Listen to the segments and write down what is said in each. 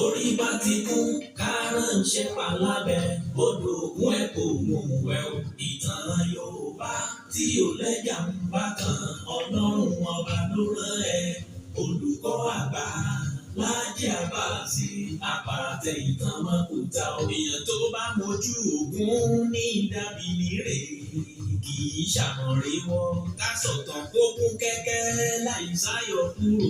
Orí bá ti kún kárànṣẹ́ palábẹ́, odò ògùn ẹ̀ kò mú wẹ̀ o. Ìtàn Yorùbá tí ò lẹ́jà ń bá kan, Ọlọ́run ọba ló rán ẹ. Olùkọ́ àgbà Laji Abbas, àpàtẹ ìtàn mọ́kúta. Èèyàn tó bá mojú ògún ní dàbí nírè, kì í ṣàmọ̀rí wọn. Ká sọ̀tàn kókún kẹ́kẹ́ láì sáyọ kúrò.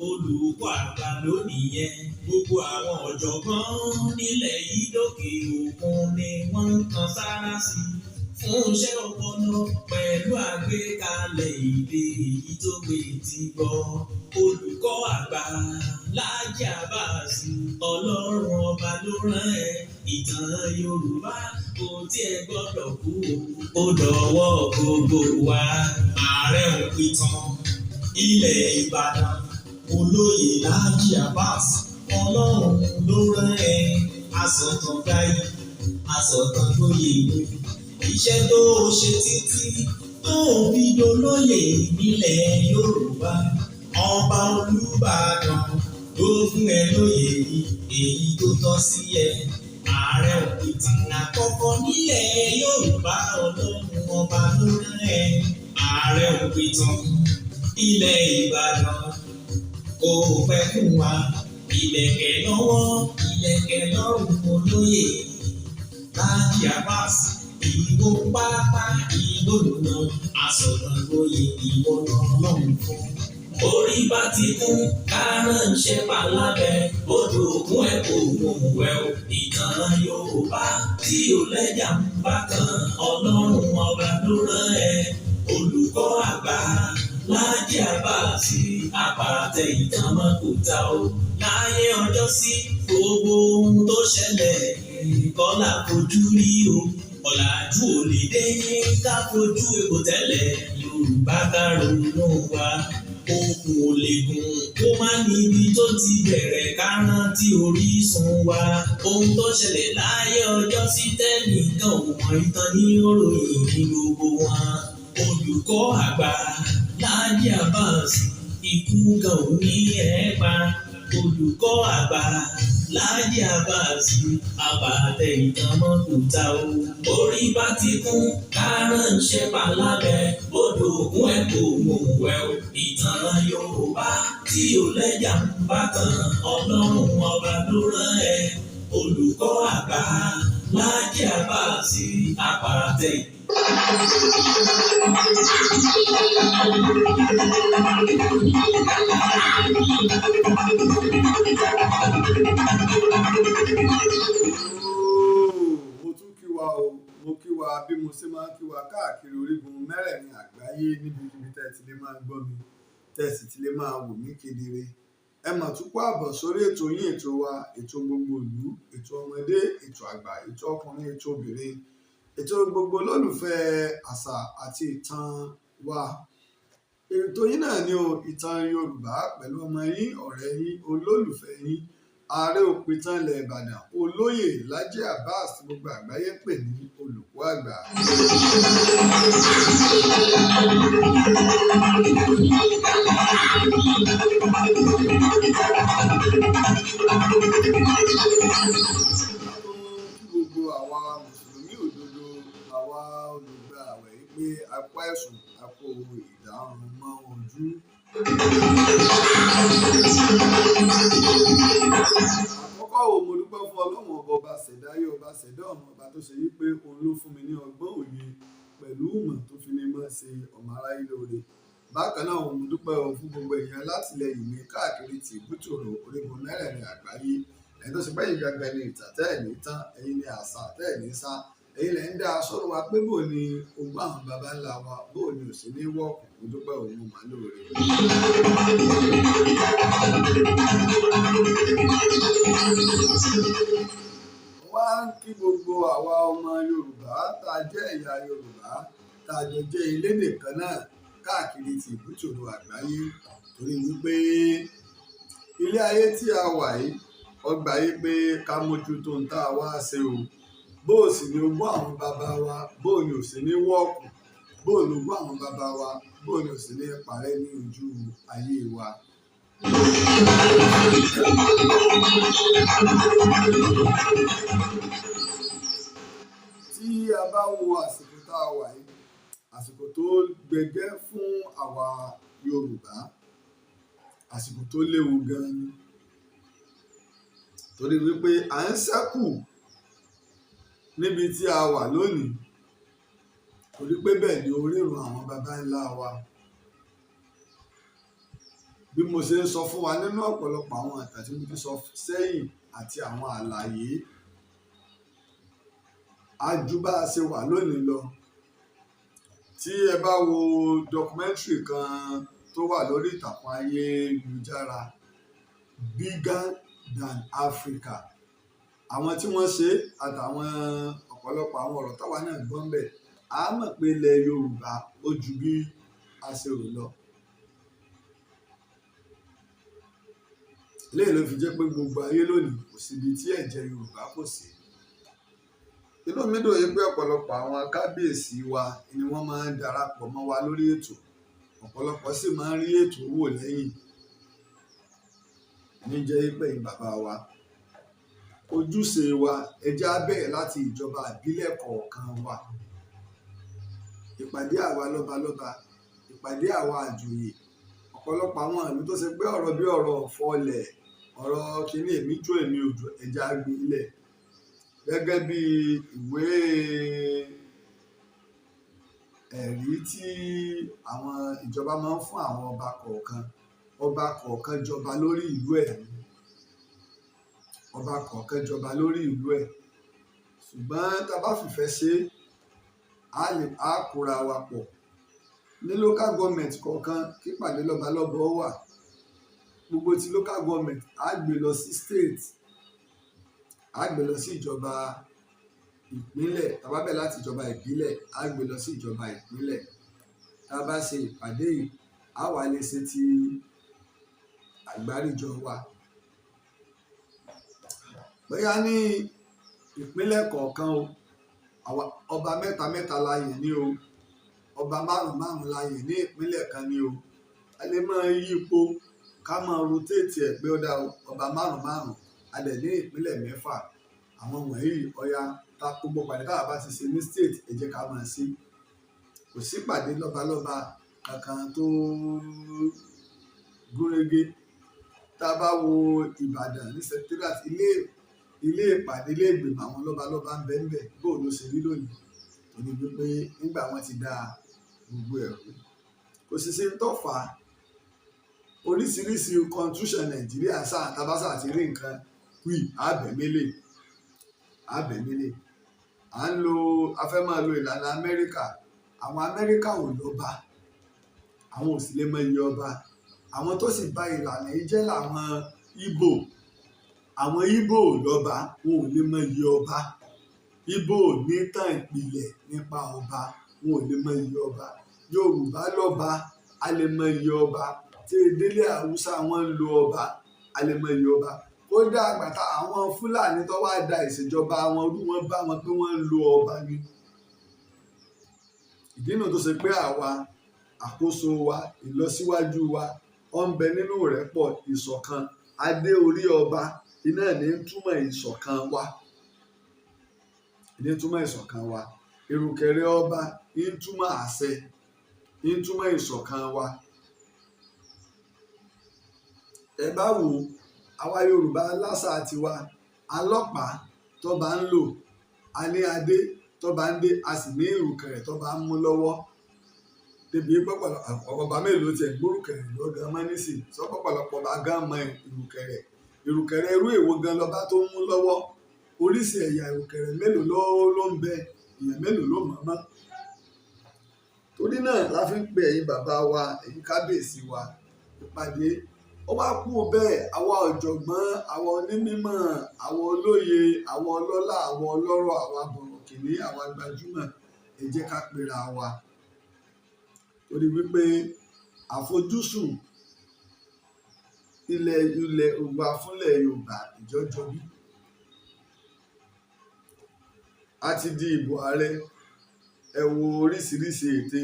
Olùkọ́ àgbà lónìí yẹn. Gbogbo àwọn ọ̀jọ̀gbọ́n nílẹ̀ yìí lókè òkun ni wọ́n ń kan sára sí fún iṣẹ́ ọpọlọ pẹ̀lú àgbékalẹ̀ èdè èyí tó gbé ti gbọ́. Olùkọ́ àgbà Laji Abbas, Ọlọ́run ọba ló rán ẹ. Ìtàn Yorùbá kò tiẹ̀ gbọ́dọ̀ kú o, ó dọ̀wọ́ gbogbo wa. Ààrẹ òpìtàn ilẹ̀ Ìbàdàn, olóyè Laji Abbas, Ọlọ́run ló rán ẹ. Asọ̀tàn gbáyé, asọ̀tàn lóye ìlú. Iṣẹ́ tó ṣe títí tó fi dolóyè nílẹ̀ Yorùbá. Ọba Olúbàdàn ló fún ẹ lóyè èyí tó tọ́ sí ẹ. Ààrẹ òpìtàn àkọ́kọ́ nílẹ̀ Yorùbá, Ọlọ́run ọba ló rán ẹ. Ààrẹ òpìtàn ilẹ̀ Ìbàdàn, kò pẹ́ fún wa. Ìlẹ̀kẹ̀ lọ́wọ́, ìlẹ̀kẹ̀ lọ́rùn olóyè Laji Abbas. Ìwọ pápá ìwọ lùnà, asọ̀tàn lóye ìwọ lọ́rùn fún. Orí bá ti kún kárànṣẹ́ palábẹ́, odò ògùn ẹ̀ kò mú wẹ̀ o. Ìtàn Yorùbá tí ò lẹ́jà ń bá kan, Ọlọ́run ọba ló rán ẹ. Olùkọ́ àgbà Laji Abbas, àpàtẹ ìtàn mọ́kúta o. Láyé ọjọ́ sí gbogbo ohun tó ṣẹlẹ̀ kọ́lá fojú rí o. Ọ̀làjú ò lè dé ká fojú epo tẹ́lẹ̀. Yorùbá ká ronú wa. Okùn ò lè gùn kó má níbi tó ti bẹ̀rẹ̀, ká rántí orísun wa. Ohun tó ṣẹlẹ̀ láyé ọjọ́ sí tẹ́nìkan ò mọ̀, ìtàn ní òròyìn ní gbogbo wọn. Olùkọ́ àgbà Laji Abbas, ikú kan ò ní ẹ̀ pa. Olùkọ́ àgbà Laji Abbas, àpàtẹ ìtàn mọ́kúta o. Orí bá ti kún kárànṣẹ́ palábẹ́, odò ògùn ẹ̀ kò mú wẹ̀ o. Ìtàn Yorùbá tí ò lẹ́jà ń bá kan, Ọlọ́run ọba ló rán ẹ. Olùkọ́ àgbà Laji Abbas, àpàtẹ. Mo kí wa bí mo ṣe máa ń kí wa káàkiri orígun mẹ́rẹ̀ẹ̀rin àgbáyé, níbikíbi tẹ́ ti lè máa gbọ́ mi, tẹ́ sì ti lè máa wò mí kedere. Ẹ mà tún kó àbọ̀ sórí ètò yín, ètò wa, ètò gbogbo ìlú, ètò ọmọdé, ètò àgbà, ètò ọkùnrin, ètò obìnrin, ètò gbogbo olólùfẹ́ àṣà àti ìtàn wa. Ètò yín náà ni o, Ìtàn Yorùbá, pẹ̀lú ọmọ yín, ọ̀rẹ́ yín, olólùfẹ́ yín, Ààrẹ òpìtàn ilẹ̀ Ìbàdàn, olóyè Laji Abbas, tí gbogbo àgbáyé pè ní olùkọ́ àgbà. Gbogbo àwa mùsùlùmí òdodo, àwa olùgbà àwẹ̀ yìí pé apá ẹ̀sùn àpò ìdáhùn mọ́ ojú. Àkọ́kọ́ o, mo dúpẹ́ fún Ọlọ́run ọba ṣẹ̀dá ayé, ọba ṣẹ̀dá ọ̀run, ọba tó ṣe wípé òun ló fún mi ní ọgbọ́n òye pẹ̀lú ìmọ̀ tó fi ní mọ́ ṣe ọmọ aráyé lóore. Bákan náà mo dúpẹ́ fún gbogbo èèyàn látìlẹ́yìn mi káàkiri ti ìbútòrò orígun mẹ́rẹ̀ẹ̀rin àgbáyé. Ẹni tó ṣe pé ìgbàgbẹ́ ni ìtàn tẹ́ ẹ̀ ní tán, ẹ̀yin ni àṣà tẹ́ ẹ̀ ní sá. Ẹ̀yin lẹ̀ ń dá aṣọ́rọ̀ wa pé bò ni ogún àwọn baba ńlá wa, bò ni ò sí ní wọ́ọ̀kù. Mo dúpẹ́ òun mo máa lóore. Wá ń kí gbogbo àwa ọmọ Yorùbá tá a jẹ́ ẹ̀yà Yorùbá, tá a jọ jẹ́ elédè kan náà káàkiri ti ìbútòrò àgbáyé, torí wípé ilé ayé tí a wà yìí, ọgbà yìí pé ká mójútó ń tá a wá ṣe o. Bó o sì ní ogún àwọn bàbá wa, bó o ní ò sí ní wọ́ọ̀kù, bó o ní ogún àwọn bàbá wa, bó o ní ò sí ní parẹ́ ní ojú ayé wa. Tí a bá wo àsìkò tá a wà yìí, àsìkò tó gbẹgẹ́ fún àwa Yorùbá, àsìkò tó léwu gan-an ni, torí wípé à ń ṣẹ́kù níbi tí a wà lónìí, torí pé bẹ́ẹ̀ ni orírun àwọn baba ńlá wa. Bí mo ṣe ń sọ fún wa nínú ọ̀pọ̀lọpọ̀ àwọn ìtàn tí mo ti sọ sẹ́yìn àti àwọn àlàyé, ajú bá a ṣe wà lónìí lọ. Tí ẹ bá wo documentary kan tó wà lórí ìtàkùn ayélujára, Bigger Than Africa, àwọn tí wọ́n ṣe àtàwọn ọ̀pọ̀lọpọ̀ àwọn ọ̀rọ̀ táwa náà gbọ́ ń bẹ̀, a mọ̀ pé ilẹ̀ Yorùbá ó ju bí a ṣe rò lọ. Léyìí ló fi jẹ́ pé gbogbo ayé lónìí kò síbi tí ẹ̀jẹ̀ Yorùbá kò sí. Inú mi dùn yìí pé ọ̀pọ̀lọpọ̀ àwọn kábíyèsí wa ni wọ́n máa ń darapọ̀ mọ́ wa lórí ètò, ọ̀pọ̀lọpọ̀ sì máa ń rí ètò wò lẹ́yìn. Níjẹ́ pé bàbá wa, ojúṣe wa ẹ jẹ́ á bẹ̀rẹ̀ láti ìjọba ìbílẹ̀ kọ̀ọ̀kan wa. Ìpàdé àwa lọ́balọ́ba, ìpàdé àwa àjòyè, ọ̀pọ̀lọpọ̀ àwọn ìlú tó ṣe pé ọ̀rọ̀ bí ọ̀rọ̀ ọ̀fọ̀lẹ̀, ọ̀rọ̀ kìíní èmi jó èmi òjò, ẹ jẹ́ á gbé ilẹ̀. Gẹ́gẹ́ bí ìwé ẹ̀rí tí àwọn ìjọba máa ń fún àwọn ọba kọ̀ọ̀kan jọba lórí ìlú ẹ̀, ọba kọ̀ọ̀kan jọba lórí ìlú ẹ̀. Ṣùgbọ́n tá a bá fìfẹ́ ṣe, á kóra wa pọ̀ ní local government kọ̀ọ̀kan, kí ìpàdé lọ́balọ́ba wà. Gbogbo ti local government á gbé lọ sí state, á gbé lọ sí ìjọba ìpínlẹ̀, tá a bá bẹ̀ láti ìjọba ìbílẹ̀ á gbé lọ sí ìjọba ìpínlẹ̀. Tá a bá ṣe ìpàdé yìí, á wà lè ṣe ti àgbáríjọ wa. Bóyá ní ìpínlẹ̀ kọ̀ọ̀kan o, ọba mẹ́ta mẹ́ta la yàn ní o, ọba márùn-ún la yàn ní ìpínlẹ̀ kan ní o. A lè máa yí ipò ká máa rotate ẹ̀ pé ó dá ọba márùn-ún a dẹ̀ ní ìpínlẹ̀ 6. Àwọn wọ̀nyí ọya ta gbogbo pàdé káwa bá ti ṣe ní state, ẹ jẹ́ ká máa ṣe. Kò sí ìpàdé lọ́balọ́ba kankan tó gúnrégé. Tá a bá wo Ìbàdàn ní secretariat, ilé ìpàdé ilé ìgbìmọ̀ àwọn lọ́balọ́ba ń bẹ ń bẹ̀, bóò ló ṣe rí lónìí. Torí wípé nígbà wọ́n ti dá gbogbo ẹ̀rú, kò sì sí ń tọ́fà oríṣiríṣi constitution Nàìjíríà sáà tabasa àti rí nǹkan wí àbẹ̀mẹ́lẹ̀. A fẹ́ máa lo ìlànà Amẹ́ríkà. Àwọn Amẹ́ríkà ò lọ́ba, àwọn ò sì lè mọ iye ọba. Àwọn tó sì bá ìlànà yìí jẹ́ làwọn Ìgbò. Àwọn Ìgbò ò lọ́ba, wọn ò lè mọ iye ọba. Ìgbò ní tàn ìpìlẹ̀ nípa ọba, wọn ò lè mọ iye ọba. Yorùbá lọ́ba, a lè mọ iye ọba. Tí ìdílé Haúsá wọn ń lo ọba, a lè mọ iye ọba. Kódà àgbàtà àwọn Fúlàní tó wá da ìṣèjọba wọn rú, wọn bá wọn pé wọ́n ń lo ọba ni. Ìdí náà tó ṣe pé àwa, àkóso wa, ìlọsíwájú wa, ó ń bẹ nínú ìrẹ́pọ̀, ìṣọ̀kan. Adé orí ọba iná ní ń túmọ̀ ìṣọ̀kan wa. Ní túmọ̀ ìṣọ̀kan wa. Ìrùkẹ̀rẹ̀ ọba ń túmọ̀ àṣẹ, ń túmọ̀ ìṣọ̀kan wa. Ẹ bá wò àwa Yorùbá lásà tiwa, alọ́pàá tọ́ba ń lò, a ní adé tọ́ba ń dé, a sì ní ìrùkẹ̀rẹ̀ tọ́ba ń mú lọ́wọ́. Débi pọ̀pọ̀lọpọ̀ ọba mélòó tiẹ̀ gbórùkẹ̀rẹ̀ lọ́gán mọ́ nísìn, sọ pọ̀pọ̀lọpọ̀ ọba gán mọ ìrùkẹ̀rẹ̀. Ìrùkẹ̀rẹ̀ irú èwo gan lọ́ba tó ń mú lọ́wọ́. Oríṣi ẹ̀yà ìrùkẹ̀rẹ̀ mélòó ló ń bẹ, èèyàn mélòó ló mọ̀ mọ́. Torí náà la fi ń pe ẹ̀yin bàbá wa, ẹ̀yin kábíyèsí wa, ìpàdé ó wá kú bẹ́ẹ̀. Àwa ọ̀jọ̀gbọ́n, àwa onímọ̀, àwa olóye, àwa ọlọ́lá, àwa ọlọ́rọ̀, àwa bọ̀rọ̀kìnní, àwa gbajúmọ̀, ẹ jẹ́ ká pera wa. Torí wípé àfojúsùn ilẹ̀ Yorùbá fúnlẹ̀ Yorùbá ìjọ́jọ́ bí. A ti di ìbò ààrẹ, ẹ wo oríṣiríṣi ète.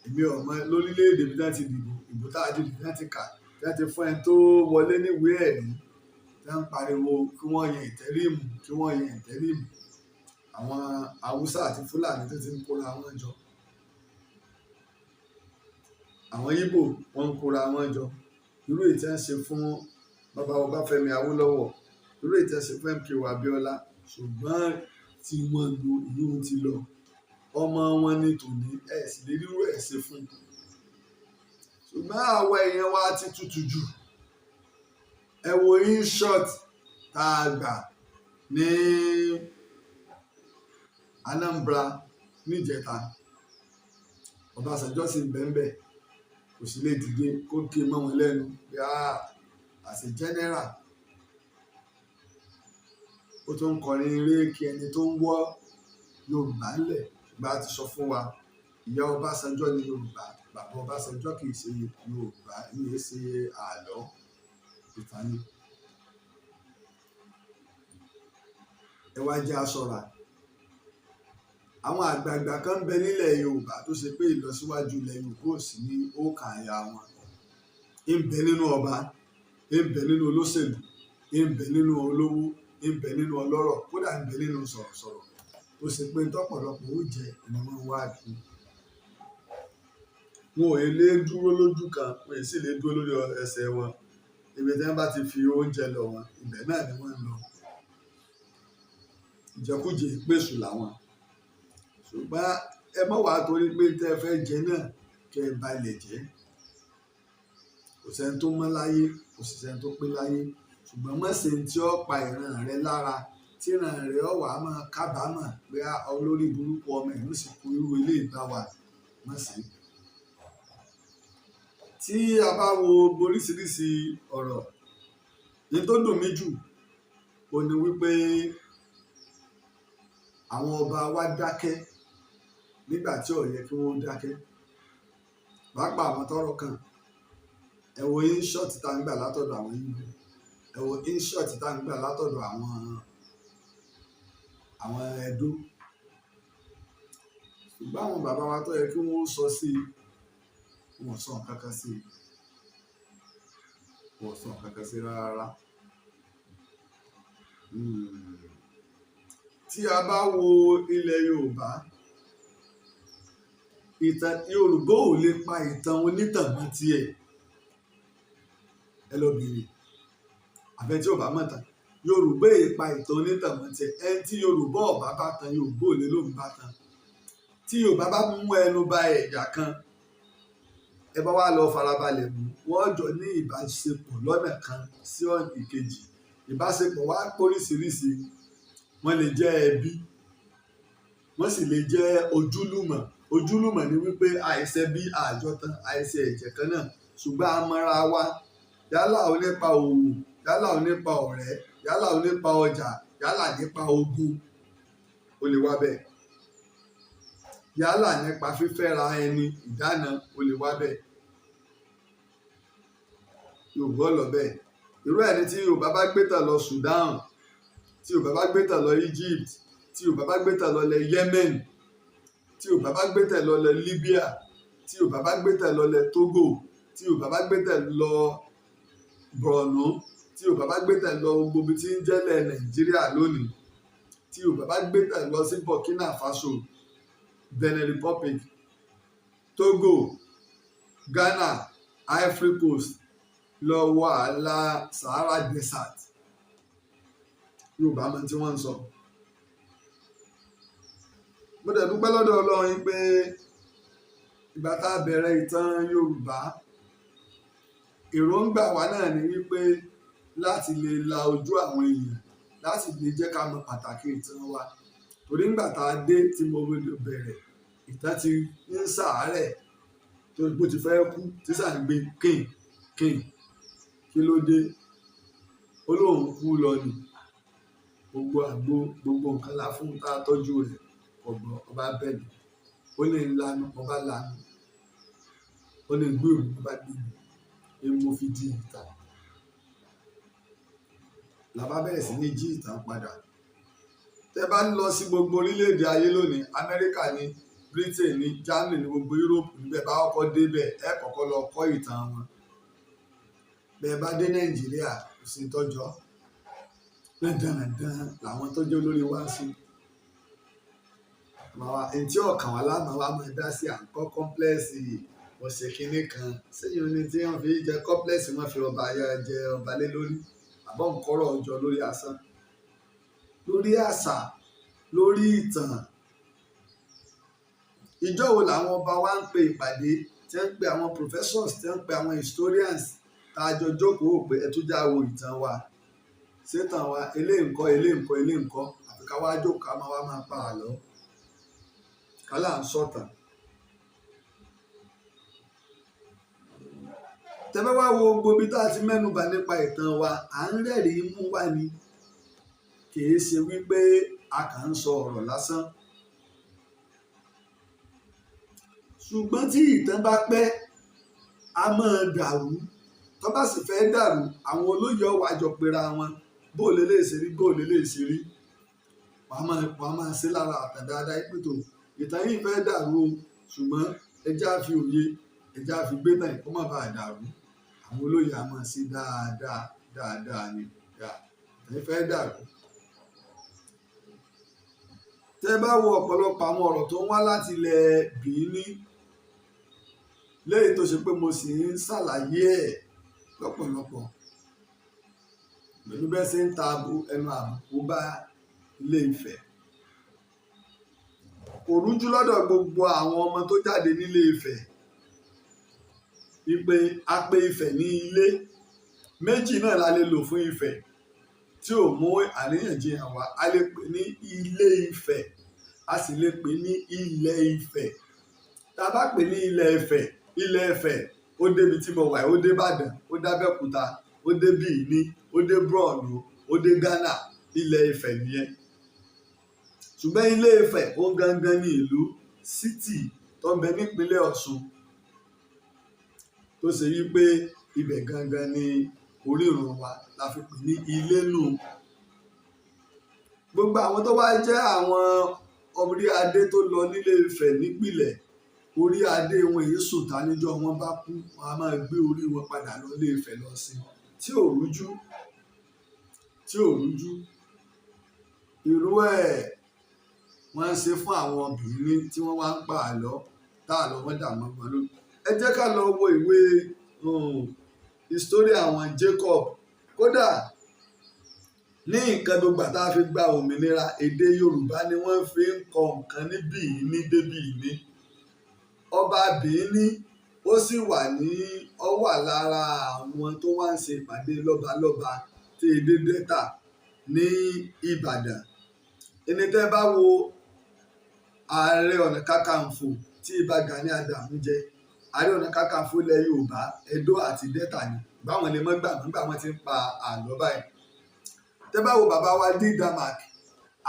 Èmi ọ̀mọ lórílẹ̀‐èdè bí wọ́n ti dìbò, ìbò tá a dìbò bí wọ́n ti kà. tí wọ́n ti fún ẹni tó wọlé níwèé ẹ̀rí tí wọ́n ń pariwo kí wọ́n yan ìtẹ́rìmù kí wọ́n yan ìtẹ́rìmù àwọn Haúsá àti Fúlàní tó ti ń kóra wọn jọ àwọn Ìgbò wọ́n ń kóra wọn jọ irú èyí tí wọ́n ṣe fún bàbá Ọbáfẹ́mi Awólọ́wọ̀ irú èyí tí wọ́n ṣe fún MKO Abíọ́lá ṣùgbọ́n tí wọ́n lo ìlú ti lọ ọmọ wọn ní tòní ẹ̀ sì lè rírú ẹ̀ ṣe fún ṣùgbọ́n àwọn èèyàn wa ti tutù jù ẹ wo in short tá a gbà ní Anambra níjẹta Ọbásanjọ́ sì ń bẹ́ẹ̀ kò sì lè dìde kó ké mọ́ wọn lẹ́nu bí àṣẹ general ó tún ń kọrin eré kí ẹni tó ń wọ́ Yorùbá ńlẹ̀ bá ti sọ fún wa ìyá Ọbásanjọ́ ní Yorùbá bàbá Ọbásanjọ́ kì í ṣe Yorùbá ní í ṣe àlọ́ ìtàn ni ẹ wá jẹ́ aṣọra àwọn àgbààgbà kan ń bẹ nílẹ̀ Yorùbá tó ṣe pé ìlọsíwájú ilẹ̀ Yorùbá ò sí ní òkà àyà wọn ń bẹ nínú ọba ń bẹ nínú olóṣèlú ń bẹ nínú olówó ń bẹ nínú ọlọ́rọ̀ kódà ń bẹ nínú sọ̀rọ̀sọ̀rọ̀ tó ṣe pé tọ́pọ̀lọpọ̀ ó jẹ ẹni wọn wá kí wọn ò lè dúró lójú kan wọn ò sì lè dúró lórí ẹsẹ̀ wọn ibi tí wọn bá ti fi oúnjẹ lọ wọn ibẹ̀ náà ni wọn ń lọ ìjẹkújẹ ìpèsù làwọn ṣùgbọ́n ẹ mọ̀ wá torí pé tẹ́ ẹ fẹ́ jẹ náà kẹ́ ẹ bá ilẹ̀ jẹ́ kò sẹ́ni tó mọ́ láyé kò sì sẹ́ni tó pé láyé ṣùgbọ́n má ṣe tí ó pa ìran rẹ lára tí ìran rẹ ó wá máa kábàámọ̀ pé olórí burúkú ọmọ ẹ̀ ló sì kú irú ilé ìgbà wa má ṣe. tí a bá wo oríṣiríṣi ọ̀rọ̀ ní tó dùn mí jù ó ní wípé àwọn ọba wa dákẹ́ nígbà tí ó yẹ kí wọ́n dákẹ́ pàápàá àwọn tọ́rọ̀ kàn ẹ wo inshort tá ń gbà látọ̀dọ̀ àwọn Ìgbò ẹ wo inshort tá ń gbà látọ̀dọ̀ àwọn Ẹdó ṣùgbọ́n àwọn bàbá wa tó yẹ kí wọ́n sọ sí wọn sọ nǹkan kan sí wọn sọ nǹkan kan sí rárá. Tí a bá wo ilẹ̀ Yorùbá ìtàn Yorùbá ò lè pa ìtàn onítàn mọ́ tiẹ̀ ẹ lọ bèrè àbẹ tí ò bá mọ̀ tán Yorùbá èè pa ìtàn onítàn mọ́ tiẹ̀ ẹni tí Yorùbá ọ̀bá bá tan Yorùbá ò lè lóun bá tan tí Yorùbá bá mú ẹnu bà ẹ̀yà kan ẹ bá wá lọ farabalẹ̀ mú wọ́n jọ ní ìbáṣepọ̀ lọ́nà kan sí ìkejì ìbáṣepọ̀ wá póríṣiríṣi wọ́n lè jẹ́ ẹbí wọ́n sì lè jẹ́ ojúlùmọ̀ ni wípé àìṣe bí àjọtán àìṣe ẹ̀jẹ̀ kan náà ṣùgbọ́n a mọ́ra wa yálà ó nípa òwò yálà ó nípa ọ̀rẹ́ yálà ó nípa ọjà yálà nípa ogun ó lè wá bẹ́ẹ̀ yálà nípa fífẹ́ra ẹni ìdáná ó lè wá bẹ́ẹ̀ Yorùbá lọ bẹ́ẹ̀ irú ẹni tí Yorùbá bá gbé tàn lọ Sudan tí Yorùbá bá gbé tàn lọ Egypt tí Yorùbá bá gbé tàn lọ lẹ Yemen tí Yorùbá bá gbé tàn lọ lẹ Libya tí Yorùbá bá gbé tàn lọ lẹ Togo tí Yorùbá bá gbé tàn lọ Borno tí Yorùbá bá gbé tàn lọ gbogbo tí ń jẹ́lẹ̀ Nàìjíríà lónìí tí Yorùbá bá gbé tàn lọ sí Burkina Faso Benin Republic Togo Ghana Ivory Coast lọ wọ ààlà Sahara Desert Yorùbá mọ tí wọ́n ń sọ. Mo dẹ̀ dúpẹ́ lọ́dọ̀ Ọlọ́run pé ìgbà tá a bẹ̀rẹ̀ ìtàn Yorùbá èròǹgbà wa náà ni wípé láti lè la ojú àwọn èèyàn láti lè jẹ́ ká mọ pàtàkì ìtàn wa torí ńgbà tá a dé tí mo bẹ̀rẹ̀ ìtàn ti ń ṣàárẹ̀ tó bó ti fẹ́ kú tí sà ń gbé kín kí ló dé ó lóun kú lọ nì gbogbo àgbo gbogbo nǹkan la fún tá a tọ́jú rẹ̀ ọ̀gbọ̀n ọba bẹ́ẹ̀ ó lè lanu ọba lanu ó lè gbé òun ọba gbé òun mo fi di ìtàn làbá bẹ̀rẹ̀ sí ní jí ìtàn padà tẹ́ bá ń lọ sí gbogbo orílẹ̀-èdè ayé lónìí Amẹ́ríkà ní Britain ní Germany ní gbogbo Europe níbẹ̀ bá kọ́kọ́ débẹ̀ ẹ kọ́kọ́ lọ kọ́ ìtàn wọn bẹ́ẹ̀ bá dé Nàìjíríà kò sí tọ́jọ́ dandan làwọn tó jẹ́ olórí wa sí etí ọ̀kan wa láàmú wa máa dá sí àǹkọ́ kọ́ńplẹ́ẹ̀sì ọ̀sẹ̀ kínní kan sẹ́yìn oní tí wọ́n fi jẹ kọ́ńplẹ́ẹ̀sì wọn fi ọba jẹ ọba lé lórí àbọ̀ nkọ́rọ̀ ọjọ́ lórí asán lórí àṣà lórí ìtàn. Ìjọ wo làwọn ọba wa ń pe ìpàdé tí wọ́n ń pe àwọn professors tí wọ́n ń pe àwọn historians tá a jọ jókòó pé ẹ tún já wo ìtàn wa ṣétàn wa eléǹkọ́ àfi ká wá jókòó ká máa pa àlọ́ kálá ń sọ̀tàn. Tẹ́fẹ́ wá wo gbogbo ibi tá a ti mẹ́nubà nípa ìtàn wa à ń rẹ́rìí mú wá ni kìí ṣe wípé a kàn ń sọ ọ̀rọ̀ lásán. Ṣùgbọ́n tí ìtàn bá pẹ́ a máa dàrú tó bá sì fẹ́ dàrú àwọn olóyè ọ̀wà jọ pera wọn bó lè lè ṣe rí wàá máa ṣe lára àtàn dáadáa pẹ̀tọ́ ìtàn yìí fẹ́ dàrú o ṣùgbọ́n ẹjẹ́ á fi òye ẹjẹ́ á fi gbé náà kó má bàa dàrú àwọn olóyè á máa ṣe dáadáa ni ìtàn yìí fẹ́ dàrú. Tẹ́ bá wo ọ̀pọ̀lọpọ̀ àwọn ọ̀rọ̀ tó ń wá láti ilẹ̀ Bìíní léyìí tó ṣe pé mo sì ń ṣàlàyé ẹ̀ lọ́pọ̀lọpọ̀ pẹ̀lú bẹ́ẹ̀ ṣe ń ta ẹnu àbùkù bá Ilé Ifẹ̀. Kò rújú lọ́dọ̀ gbogbo àwọn ọmọ tó jáde nílé Ifẹ̀ wípé a pè Ifẹ̀ ní ilé méjì náà la lè lò fún Ifẹ̀ tí ò mú àríyànjiyàn wá a lè pè ní Ilé Ifẹ̀ a sì lè pè ní Ilẹ̀ Ifẹ̀. Tá a bá pè ní Ilẹ̀ Ifẹ̀ ó débi tí mo wà ó dé Ìbàdàn ó dé Abẹ́òkúta ó dé Bìíní ó dé Borno ó dé Ghana Ilẹ̀ Ifẹ̀ nìyẹn. Ṣùgbọ́n Ilé Ifẹ̀ ó gangan ní ìlú city tó ń bẹ nípínlẹ̀ Ọ̀ṣun tó ṣe yí pé ibẹ̀ gangan ni orírun wa la fi pè ní ilé nù. Gbogbo àwọn tó wá jẹ́ àwọn orí adé tó lọ nílé Ifẹ̀ nípìnlẹ̀ orí adé wọn èyí sùn ta níjọ́ wọn bá kú wọn a máa gbé orí wọn padà lọ Ilé Ifẹ̀ lọ sí tí ò rújú irú ẹ̀ wọ́n ń ṣe fún àwọn obìnrin tí wọ́n wá ń pa àlọ́ tá àlọ́ wọn dà mọ́ wọn lónìí. Ẹ jẹ́ ká lọ wo ìwé history àwọn Jacob kódà ní nǹkan gbogbo tá a fi gba òmìnira èdè Yorùbá ni wọ́n fi ń kọ nǹkan ní Bìíní dé Bìíní. Ọba Bìíní ó sì wà lára àwọn tó wá ń ṣe ìpàdé lọ́balọ́ba tí èdè dẹ́ta ní Ìbàdàn. Ẹni tẹ́ bá wo Ààrẹ Ọ̀nà Kakanfò tí Ìbà Gani Adams jẹ Ààrẹ Ọ̀nà Kakanfò ilẹ̀ Yorùbá Ẹdó àti Delta ni báwọn lè mọ́ gbàgbọ́ nígbà wọn ti ń pa àlọ́ báyìí. Tẹ́ bá wo bàbá wa Didamak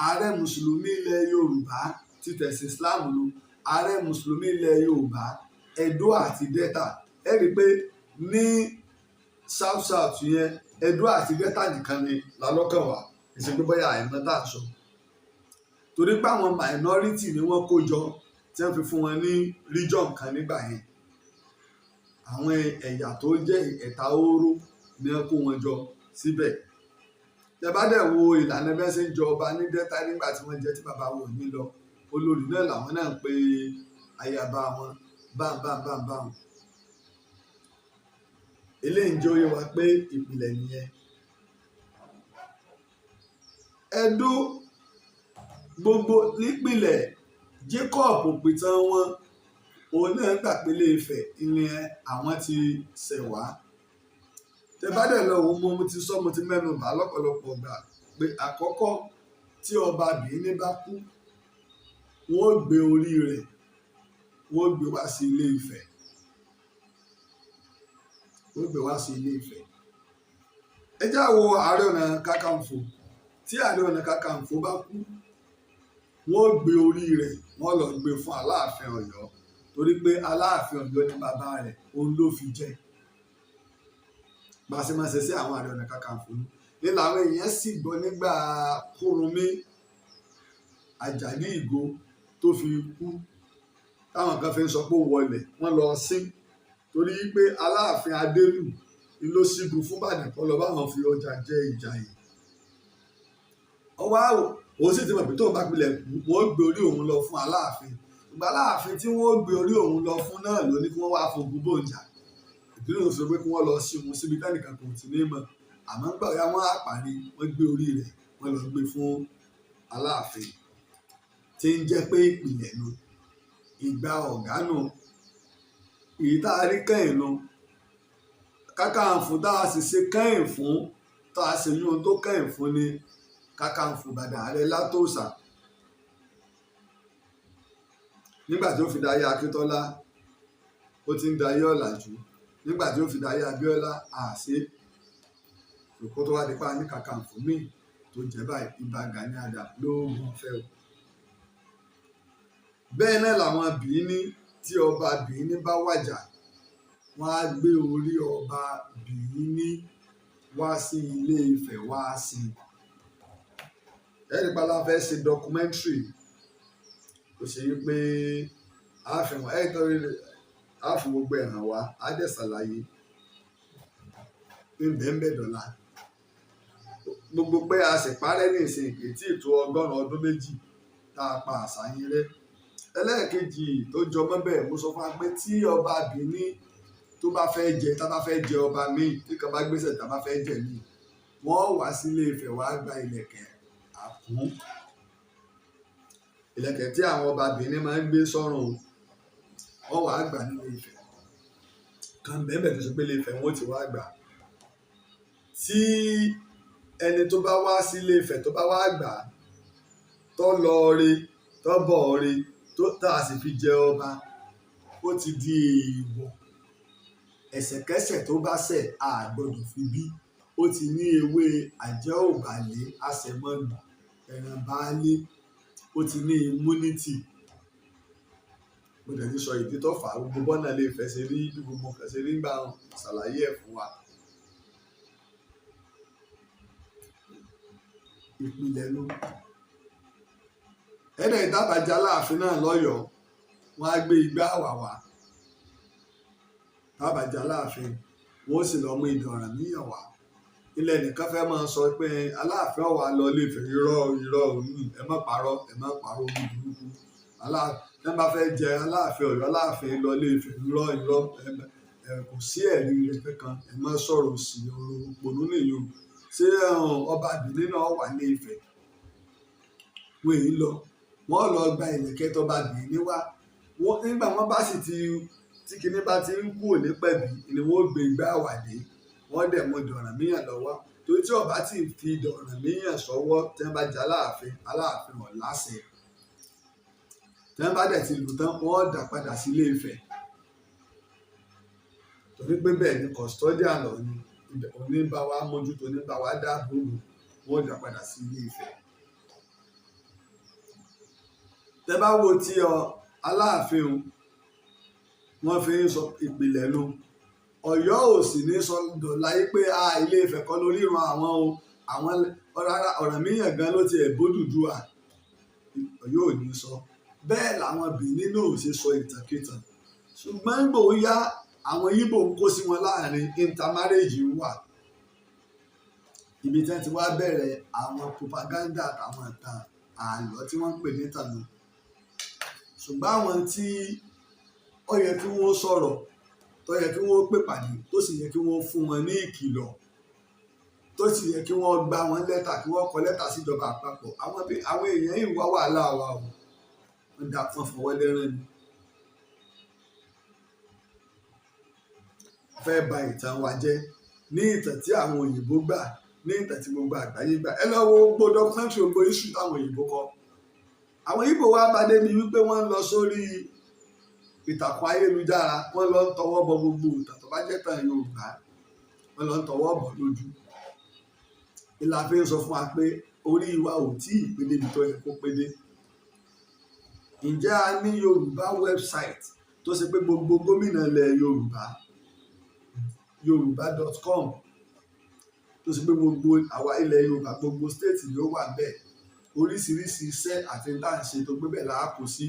ààrẹ mùsùlùmí ilẹ̀ Yorùbá ti tẹ̀sí Islam lu ààrẹ mùsùlùmí ilẹ̀ Yorùbá Ẹdó àti Delta ẹ rí i pé ní south yẹn Ẹdó àti Delta nìkan ni lálọ́kàn wá ìṣègbè bóyá àìmọ́ tá à ń sọ torí pé àwọn minority ni wọ́n kó jọ tí wọ́n fi fún wọn ní region kan nígbà yẹn àwọn ẹ̀yà tó jẹ́ ẹ̀ta oró ni wọ́n kó wọn jọ síbẹ̀. Tẹ́ bá dẹ̀ wo ìlànà bẹ́ẹ̀ ṣe ń jọ ọba ní Delta nígbà tí wọ́n jẹ́ tí bàbá wọn ní lọ olórí náà làwọn náà ń pe ayaba wọn bámbámbámbám. Eléyìí ń jẹ́ ó yé wa pé ìpìlẹ̀ nìyẹn. Ẹdó gbogbo nípìnlẹ̀ Jacob òpìtàn wọn òun náà gbà pé Ilé Ifẹ̀ ni àwọn ti ṣẹ̀ wá. Tẹ́ bá dẹ̀ lọ wo mo ti sọ mo ti mẹ́nu bà lọ́pọ̀lọpọ̀ gbà pé àkọ́kọ́ tí ọba Bìíní bá kú wọ́n ó gbé orí rẹ̀ wọ́n ó gbé wá sí Ilé Ifẹ̀ ẹ já wo Ààrẹ Ọ̀nà Kakanfò tí Ààrẹ Ọ̀nà Kakanfò bá kú wọ́n ó gbé orí rẹ̀ wọ́n lọ gbé fún Aláàfin Ọ̀yọ́ torí pé Aláàfin Ọ̀yọ́ ni bàbá rẹ̀ òun ló fi jẹ bá a ṣe máa ṣe sí àwọn Ààrẹ Ọ̀nà Kakanfò ní làwọn èèyàn sì gbọ́ nígbà Kúrúnmí Àjàní Ìgò tó fi kú táwọn kan fi ń sọ pé ó wọlẹ̀ wọ́n lọ sí torí pé Aláàfin Adélù ló ṣígun fún Ìbàdàn kọ́ lọ báwọn fi ọjà jẹ Ìjàyè. Ọwọ́ àwò òun sì ti mọ̀ pé tóun bá pilẹ̀ wọ́n gbé orí òun lọ fún Aláàfin. Ìgbà Aláàfin tí wọ́n gbé orí òun lọ fún náà ló ní kí wọ́n wá fogun bòǹjà. Ìdílé òun sọ pé kí wọ́n lọ sí òun síbi tẹ́nìkan kò tí ní mọ̀. Àmọ́ ń gbà ya wọ́n á parí wọ́n gbé orí rẹ̀ wọ́n lọ gbé fún Aláàfin tí ń jẹ́ pé ìpìlẹ̀ nu ìgbà ọ̀gá nu èyí tá a rí kẹ́yìn nu Kakanfò tá a sì ṣe kẹ́yìn fún tá a sì yún tó kẹ́yìn fún ni Kakanfò Ìbàdàn Ààrẹ Látòsà. Nígbà tí ó fi dáyé Akíntọ́lá ó ti ń dáyé ọ̀làjú, nígbà tí ó fi dáyé Abíọ́lá àṣẹ òkú tó wá di pa ní Kakanfò míì tó jẹ́ báyìí Ìbà Gani Adams lóògùn ọ̀fẹ́ o. Bẹ́ẹ̀ náà làwọn Bìíní tí ọba Bìíní bá wàjà wọ́n á gbé orí ọba Bìíní wá sí Ilé Ifẹ̀ wá sí i. Ẹ̀rí pa la fẹ́ ṣe documentary tó ṣe yí pé a fi hàn ẹ̀ torí a fi gbogbo ẹ̀ hàn wá á dẹ̀ ṣàlàyé ní bẹ́ẹ̀ dọ́là. Gbogbo pé a sì parẹ́ ní ìsìn ètí ètò 100 ọdún méjì tá a pa àṣà yín rẹ́. Ẹlẹ́ẹ̀kejì tó jọmọ́ bẹ́ẹ̀ mo sọ fún wa pé tí ọba Bìíní tó bá fẹ́ jẹ tá bá fẹ́ jẹ ọba míì tí kan bá gbéṣẹ̀ tá bá fẹ́ jẹ míì wọ́n wá sí Ilé Ifẹ̀ wá gba ìlẹ̀kẹ̀ àkún. Ìlẹ̀kẹ̀ tí àwọn ọba Bìíní máa ń gbé sọ́rùn wọ́n wá gbà ní Ilé Ifẹ̀. Kan bẹ́ẹ̀ tó ṣe pé Ilé Ifẹ̀ wọ́n ti wá gbà. Tí ẹni tó bá wá sí Ilé Ifẹ̀ tó bá wá gbà tó lọ rí tó bọ̀ rí tó tà sì fi jẹ ọba ó ti di èèwọ̀. Ẹ̀ṣẹ̀kẹ́ṣẹ̀ tó bá ṣẹ̀ a gbọ́dọ̀ fi bí. Ó ti ní ewé àjẹ́ òbàlé àṣẹmọ́nù ẹ̀ràn baálé ó ti ní immunity. Mo dẹ̀ ti sọ ìdí tó fà á gbogbo bọ́nà Ilé Ifẹ̀ ṣe rí gbogbo nǹkan ṣe rí gbà ṣàlàyé ẹ̀ fún wa. Ìpìlẹ̀ ló ẹ̀dẹ̀ ìdábàjá Aláàfin náà lọ́yọ̀ọ́ wọ́n á gbé igbá àwàwà dábàjá Aláàfin wọ́n sì lọ mú idà Ọ̀rànmíyàn wá. Ilẹ̀ nìkan fẹ́ máa sọ pé Aláàfin ọ̀wà lọ Ilé Ifẹ̀ irọ́ ẹ má parọ́ orí burúkú. Ẹ bá fẹ́ jẹ Aláàfin Ọ̀yọ́ Aláàfin lọ Ilé Ifẹ̀ irọ́ kò sí ẹ̀rí rẹ̀ kankan ẹ má sọ̀rọ̀ sí ọ̀rọ̀ òpònú nìyí o. Ṣé ọba Bìíní náà wà ní Ifẹ̀? Wọ́n èyí lọ wọ́n lọ gba ìlẹ̀kẹ̀ tọba Bìíní wá nígbà wọ́n bá sì tí kinní bá ti ń kú òní pẹ̀bí ni wọ́n gbé igbá àwàdé wọ́n dẹ̀ mú idà Ọ̀rànmíyàn lọ́wọ́ torí tí ọba ti fi idà Ọ̀rànmíyàn sọ́wọ́ tí wọ́n bá jẹ́ Aláàfin wọn láṣẹ tí wọ́n bá dẹ̀ ti lù tán wọ́n dà padà sí Ilé Ifẹ̀ torí pé bẹ́ẹ̀ ni custodian lọ ni oníbà wa mójútó oníbà wa dáàbò bò wọ́n dà padà sí Ilé Ifẹ̀. Tẹ́ bá wo ti Aláàfin wọ́n fi ń sọ ìpìlẹ̀ nu Ọ̀yọ́ ò sì ní sọ dọ̀láyé pé Ilé Ifẹ̀ kọ́ lórí ìran àwọn o àwọn Ọ̀rànmíyàn gan ló ti Bódùduwà Ọ̀yọ́ ò ní sọ bẹ́ẹ̀ làwọn Bìíní náà ò ṣe sọ ìtàkìtàn ṣùgbọ́n gbò ó yá àwọn Ìgbò ń kó sí wọn láàrin intermarriage wà ibi tí wọ́n ti wá bẹ̀rẹ̀ àwọn propaganda àtàwọn ìtàn àlọ́ tí wọ́n ń pè ní ìtàn náà ṣùgbọ́n àwọn tí ó yẹ kí wọ́n sọ̀rọ̀ tó yẹ kí wọ́n pè pàdé tó sì yẹ kí wọ́n fún wọn ní ìkìlọ̀ tó sì yẹ kí wọ́n gbá wọn lẹ́tà kí wọ́n kọ lẹ́tà síjọba àpapọ̀ àwọn èèyàn yìí wá wàhálà wa o wọ́n dà fún fọwọ́ lẹ́rán ni. Fẹ́ bà ìtàn wa jẹ́ ní ìtàn tí àwọn òyìnbó gbà ní ìtàn tí gbogbo àgbáyé gbà ẹ lọ wo gbogbo documentary gbogbo issue táwọn òyìnbó kọ. Àwọn Ìgbò wa bá dé ní wípé wọ́n ń lọ sórí ìtàkùn ayélujára wọ́n lọ ń tọwọ́ bọ gbogbo ìtàn tó bá jẹ́ tàn Yorùbá wọ́n lọ ń tọwọ́ bọ̀ lójú. Ìlà fi ń sọ fún wa pé orí wa ò tí ì pé débi tó yẹ kó pé dé. Ǹjẹ́ a ní Yorùbá website tó ṣe pé gbogbo gómìnà ilẹ̀ Yorùbá.com tó ṣe pé gbogbo àwa ilẹ̀ Yorùbá gbogbo state ló wà bẹ́ẹ̀ oríṣiríṣi iṣẹ́ àti dáǹṣe tó gbé bẹ́ẹ̀ láàkó sí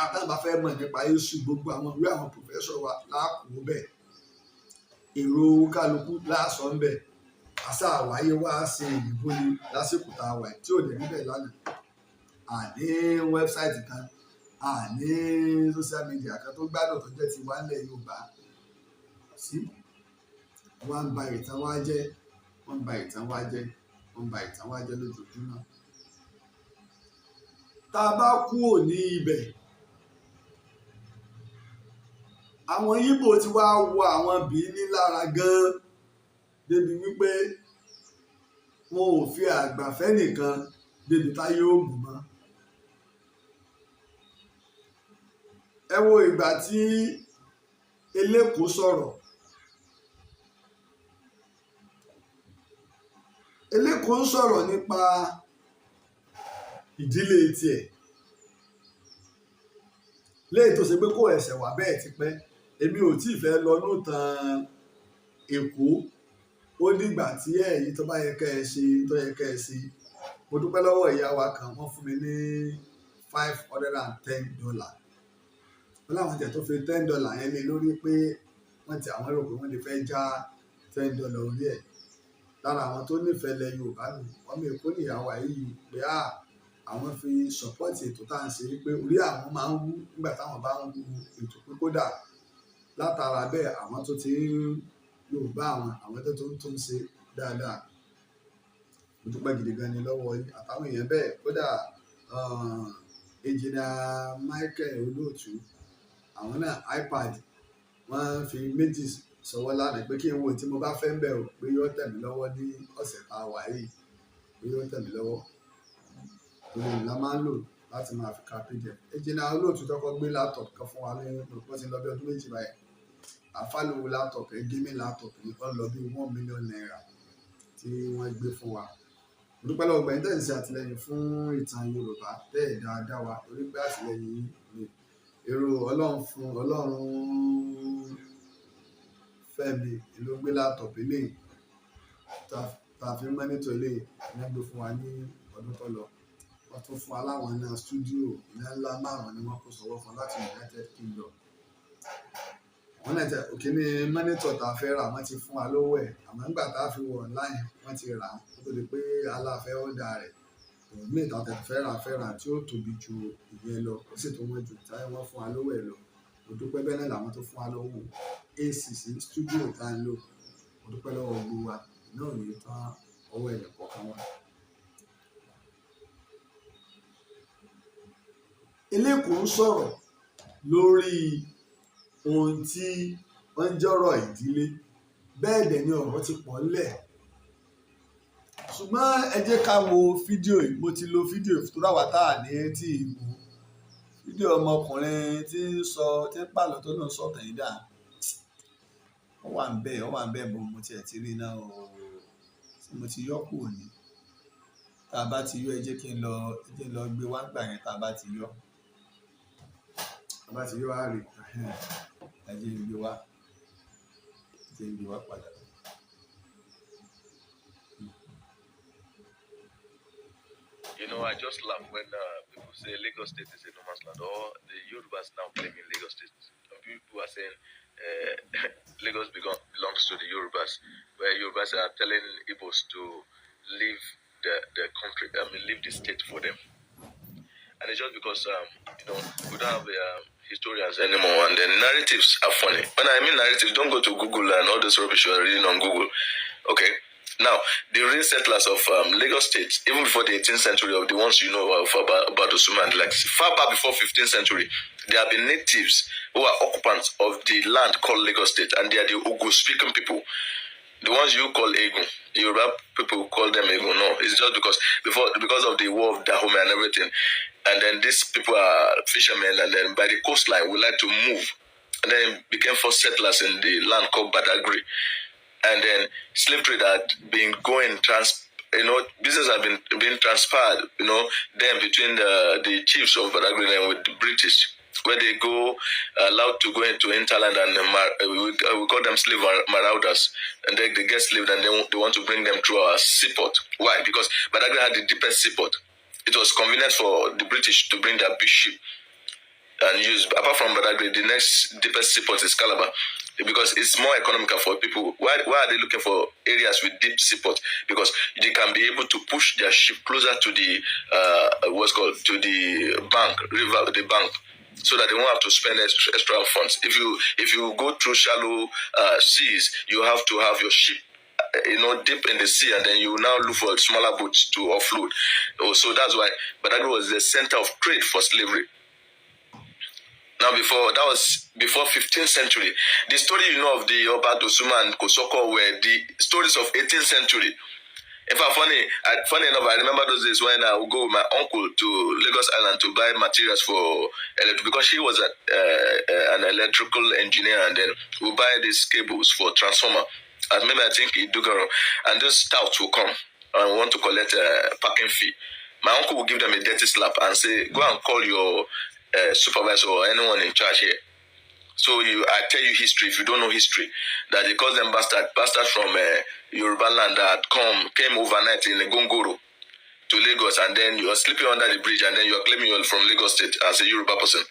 àtàbà fẹ́ mọ̀ nípa Jésù gbogbo àwọn ìwé àwọn professor wa láàkó bẹ́ẹ̀ èrò kálukú láàsọ̀ ń bẹ̀ àṣà àwáyé wá ṣe ìbò ni lásìkò tá a wà tí ò dé níbẹ̀ lánàá àní wẹ́bsáìtì kan àní social media kan tó gbádùn tó jẹ́ ti wá nílẹ̀ Yorùbá sí wọ́n ń ba ìtàn wa jẹ́ wọ́n ń ba ìtàn wa jẹ́ wọ́n ń ba ìtàn wa jẹ́ lójoojúmọ́. Tá a bá kúrò ní ibẹ̀ àwọn Ìgbò ti wá wọ àwọn Bìíní lára gan-an débi wípé wọn ò fi àgbàfẹ́ nìkan débi táyé ó mú mọ́. Ẹ wo ìgbà tí Elékòó sọ̀rọ̀ Elékòó ń sọ̀rọ̀ nípa ìdílé tiẹ̀ léyìí tó ṣe pé kò ẹ̀ṣẹ̀ wà bẹ́ẹ̀ ti pẹ́ èmi ò tí ì fẹ́ lọ nùtàn Èkó ó dìgbà tí ẹ̀yin tó bá yẹ kẹ́ ẹ ṣe tó yẹ kẹ́ ẹ ṣe. Mo dúpẹ́ lọ́wọ́ ìyá wa kan wọ́n fún mi ní $510 wọ́n láwọn tẹ̀ tó fi $10 yẹn lé lórí pé wọ́n ti àwọn rò pé wọ́n lè fẹ́ já $10 orí ẹ̀ lára àwọn tó nífẹ̀ẹ́ lẹ Yorùbá nù wọ́n mi Èkó níyàwó yìí pé àwọn fi sọ́pọ́ọ̀tì ètò tá à ń ṣe wípé orí àwọn máa ń wú nígbà táwọn bá ń wo ètò pé kódà látara bẹ́ẹ̀ àwọn tó ti Yorùbá àwọn tó ń ṣe dáadáa. Mo dúpẹ́ gidi gan ni lọ́wọ́ yín àtàwọn èèyàn bẹ́ẹ̀ kódà Engineer Michael Olóòtú àwọn náà iPad wọ́n fi méjì sọwọ́ lánàá pé kí n wo tí mo bá fẹ́ ń bẹ̀ ò pé yóò tẹ̀ mí lọ́wọ́ ní ọ̀sẹ̀ tá a wà yìí pé yóò tẹ̀ mí lọ́wọ́ torí ìlà máa ń lò láti máa fi ka pdf. Engineer Olóòtú tọ́kọ́ gbé laptop kan fún wa ní wọ́n ti lọ bí ọdún méjì báyìí àfàlùwò laptop gaming laptop ní wọ́n lọ bí $1 million tí wọ́n gbé fún wa. Mo dúpẹ́ lọ́wọ́ gbẹ̀yìn tẹ̀sí àtìlẹ́yìn fún Ìtàn Yorùbá tẹ̀ dáadáa wa torí pé àtìlẹ́yìn ni èrò Ọlọ́run Fẹ́mi ló gbé laptop eléyìí tá a fi mọ́nítọ̀ eléyìí ní gbé fún wa ní ọdún tó lọ. Wọ́n tún fún wa láwọn iná stúdíò iná ńlá 5 ni wọ́n kó sọ́wọ́ fún láti United Kingdom. Wọ́n náà tẹ òkè ní mọ́nítọ̀ tá a fẹ́ rà wọ́n ti fún wa lówó ẹ̀ àmọ́ nígbà tá a fi wọ̀ online wọ́n ti rà á kó tó di pé aláfẹ́ ọ̀dà rẹ̀ òun ní ìta tẹ̀ fẹ́ rà tí ó tóbi ju ìyẹn lọ ó sì tó wọ́n ju táyé wọ́n fún wa lówó ẹ̀ lọ. Mo dúpẹ́ bẹ́ẹ̀ náà làwọn tó fún wa lówó AC sí stúdíò tá a ń lò. Mo dúpẹ́ lọ́wọ́ gbogbo wa náà ní tán ọwọ́ ẹ̀ kọ̀ọ̀kan wa. Elékòó ń sọ̀rọ̀ lórí ohun tí wọ́n ń jọ́rọ̀ ìdílé bẹ́ẹ̀ dẹ̀ ni ọ̀rọ̀ ti pọ̀ ńlẹ̀ ṣùgbọ́n ẹ jẹ́ ká wo fídíò yìí. Mo ti lo fídíò tó ráwá tá à ní tí ìwò fídíò ọmọkùnrin tí ń pàlọ́ tó náà sọ̀tàn yìí dà ó wà ń bẹ́ẹ̀ bó mo tiẹ̀ ti rí náà o tí mo ti yọ kúrò ní tá a bá ti yọ ẹ jẹ́ kí n lọ gbé wá gbà yẹn tá a bá ti yọ Aare ẹ jẹ́ ń gbé wá padà. You know, I just laugh when people say Lagos State is a no man's land, or the Yorubas now claiming Lagos State. People are saying Lagos belongs to the Yorubas, where Yorubas are telling Igbos to leave the country, leave the state for them. And it's just because, we don't have historians anymore, and the narratives are funny. When I mean narratives, don't go to Google and all this rubbish you are reading on Google, okay? Now, the real settlers of Lagos State, even before the 18th century, of the ones you know of about Osuma and like far back before 15th century, there have been natives who are occupants of the land called Lagos State, and they are the Ugu-speaking people. The ones you call Egun, Yoruba people call them Egun. No, it's just because of the war of Dahomey and everything. And then these people are fishermen, and then by the coastline, we like to move. And then became first settlers in the land called Badagry. And then slave trade had been going, business had been transferred, then between the chiefs of Badagry and with the British, where they go allowed to go into hinterland, and we call them slave marauders, and they get slaved, and they want to bring them through our seaport. Why? Because Badagry had the deepest seaport. It was convenient for the British to bring their big ship and use. Apart from Badagry, the next deepest seaport is Calabar. because it's more economical for people. Why are they looking for areas with deep seaport? Because they can be able to push their ship closer to the to the bank, so that they won't have to spend extra funds. If you go through shallow seas, you have to have your ship deep in the sea, and then you now look for smaller boats to offload. So that's why Badagry was the center of trade for slavery. Now, that was before 15th century. The story of the Oba Dosuma and Kosoko were the stories of 18th century. In fact, funny enough, I remember those days when I would go with my uncle to Lagos Island to buy materials for because he was an electrical engineer, and then we buy these cables for transformer. And maybe I think Idugaro, and those touts will come and want to collect a parking fee. My uncle will give them a dirty slap and say, "Go and call your supervisor or anyone in charge here." So I tell you history. If you don't know history, that they call them bastards from Yoruba land that came overnight in Gongoro to Lagos, and then you are sleeping under the bridge, and then you are claiming you're from Lagos State as a Yoruba person.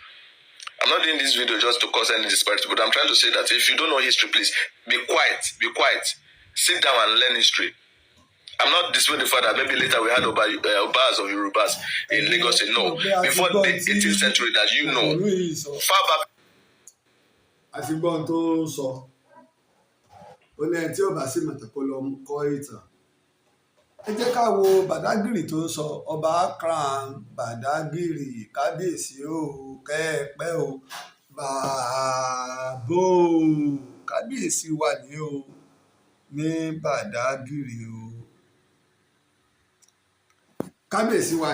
I'm not doing this video just to cause any disparity, but I'm trying to say that if you don't know history, please be quiet. Sit down and learn history. I'm not disputing the fact that maybe later we had Abbas of Yorubas in Lagos State. No, before the 18th century that far back. Àti gbọ́n tó ń sọ ó ní ẹni tí ò bá sì mọ̀tẹ́ kó lọ kọ́ ìtàn. Ẹ jẹ́ ká wo Badagry tó ń sọ ọba Akran Badagry kábíyèsí o kẹ́ẹ̀pẹ́ o bàbá o kábíyèsí wà ní o ní Badagry o kábíyèsí wà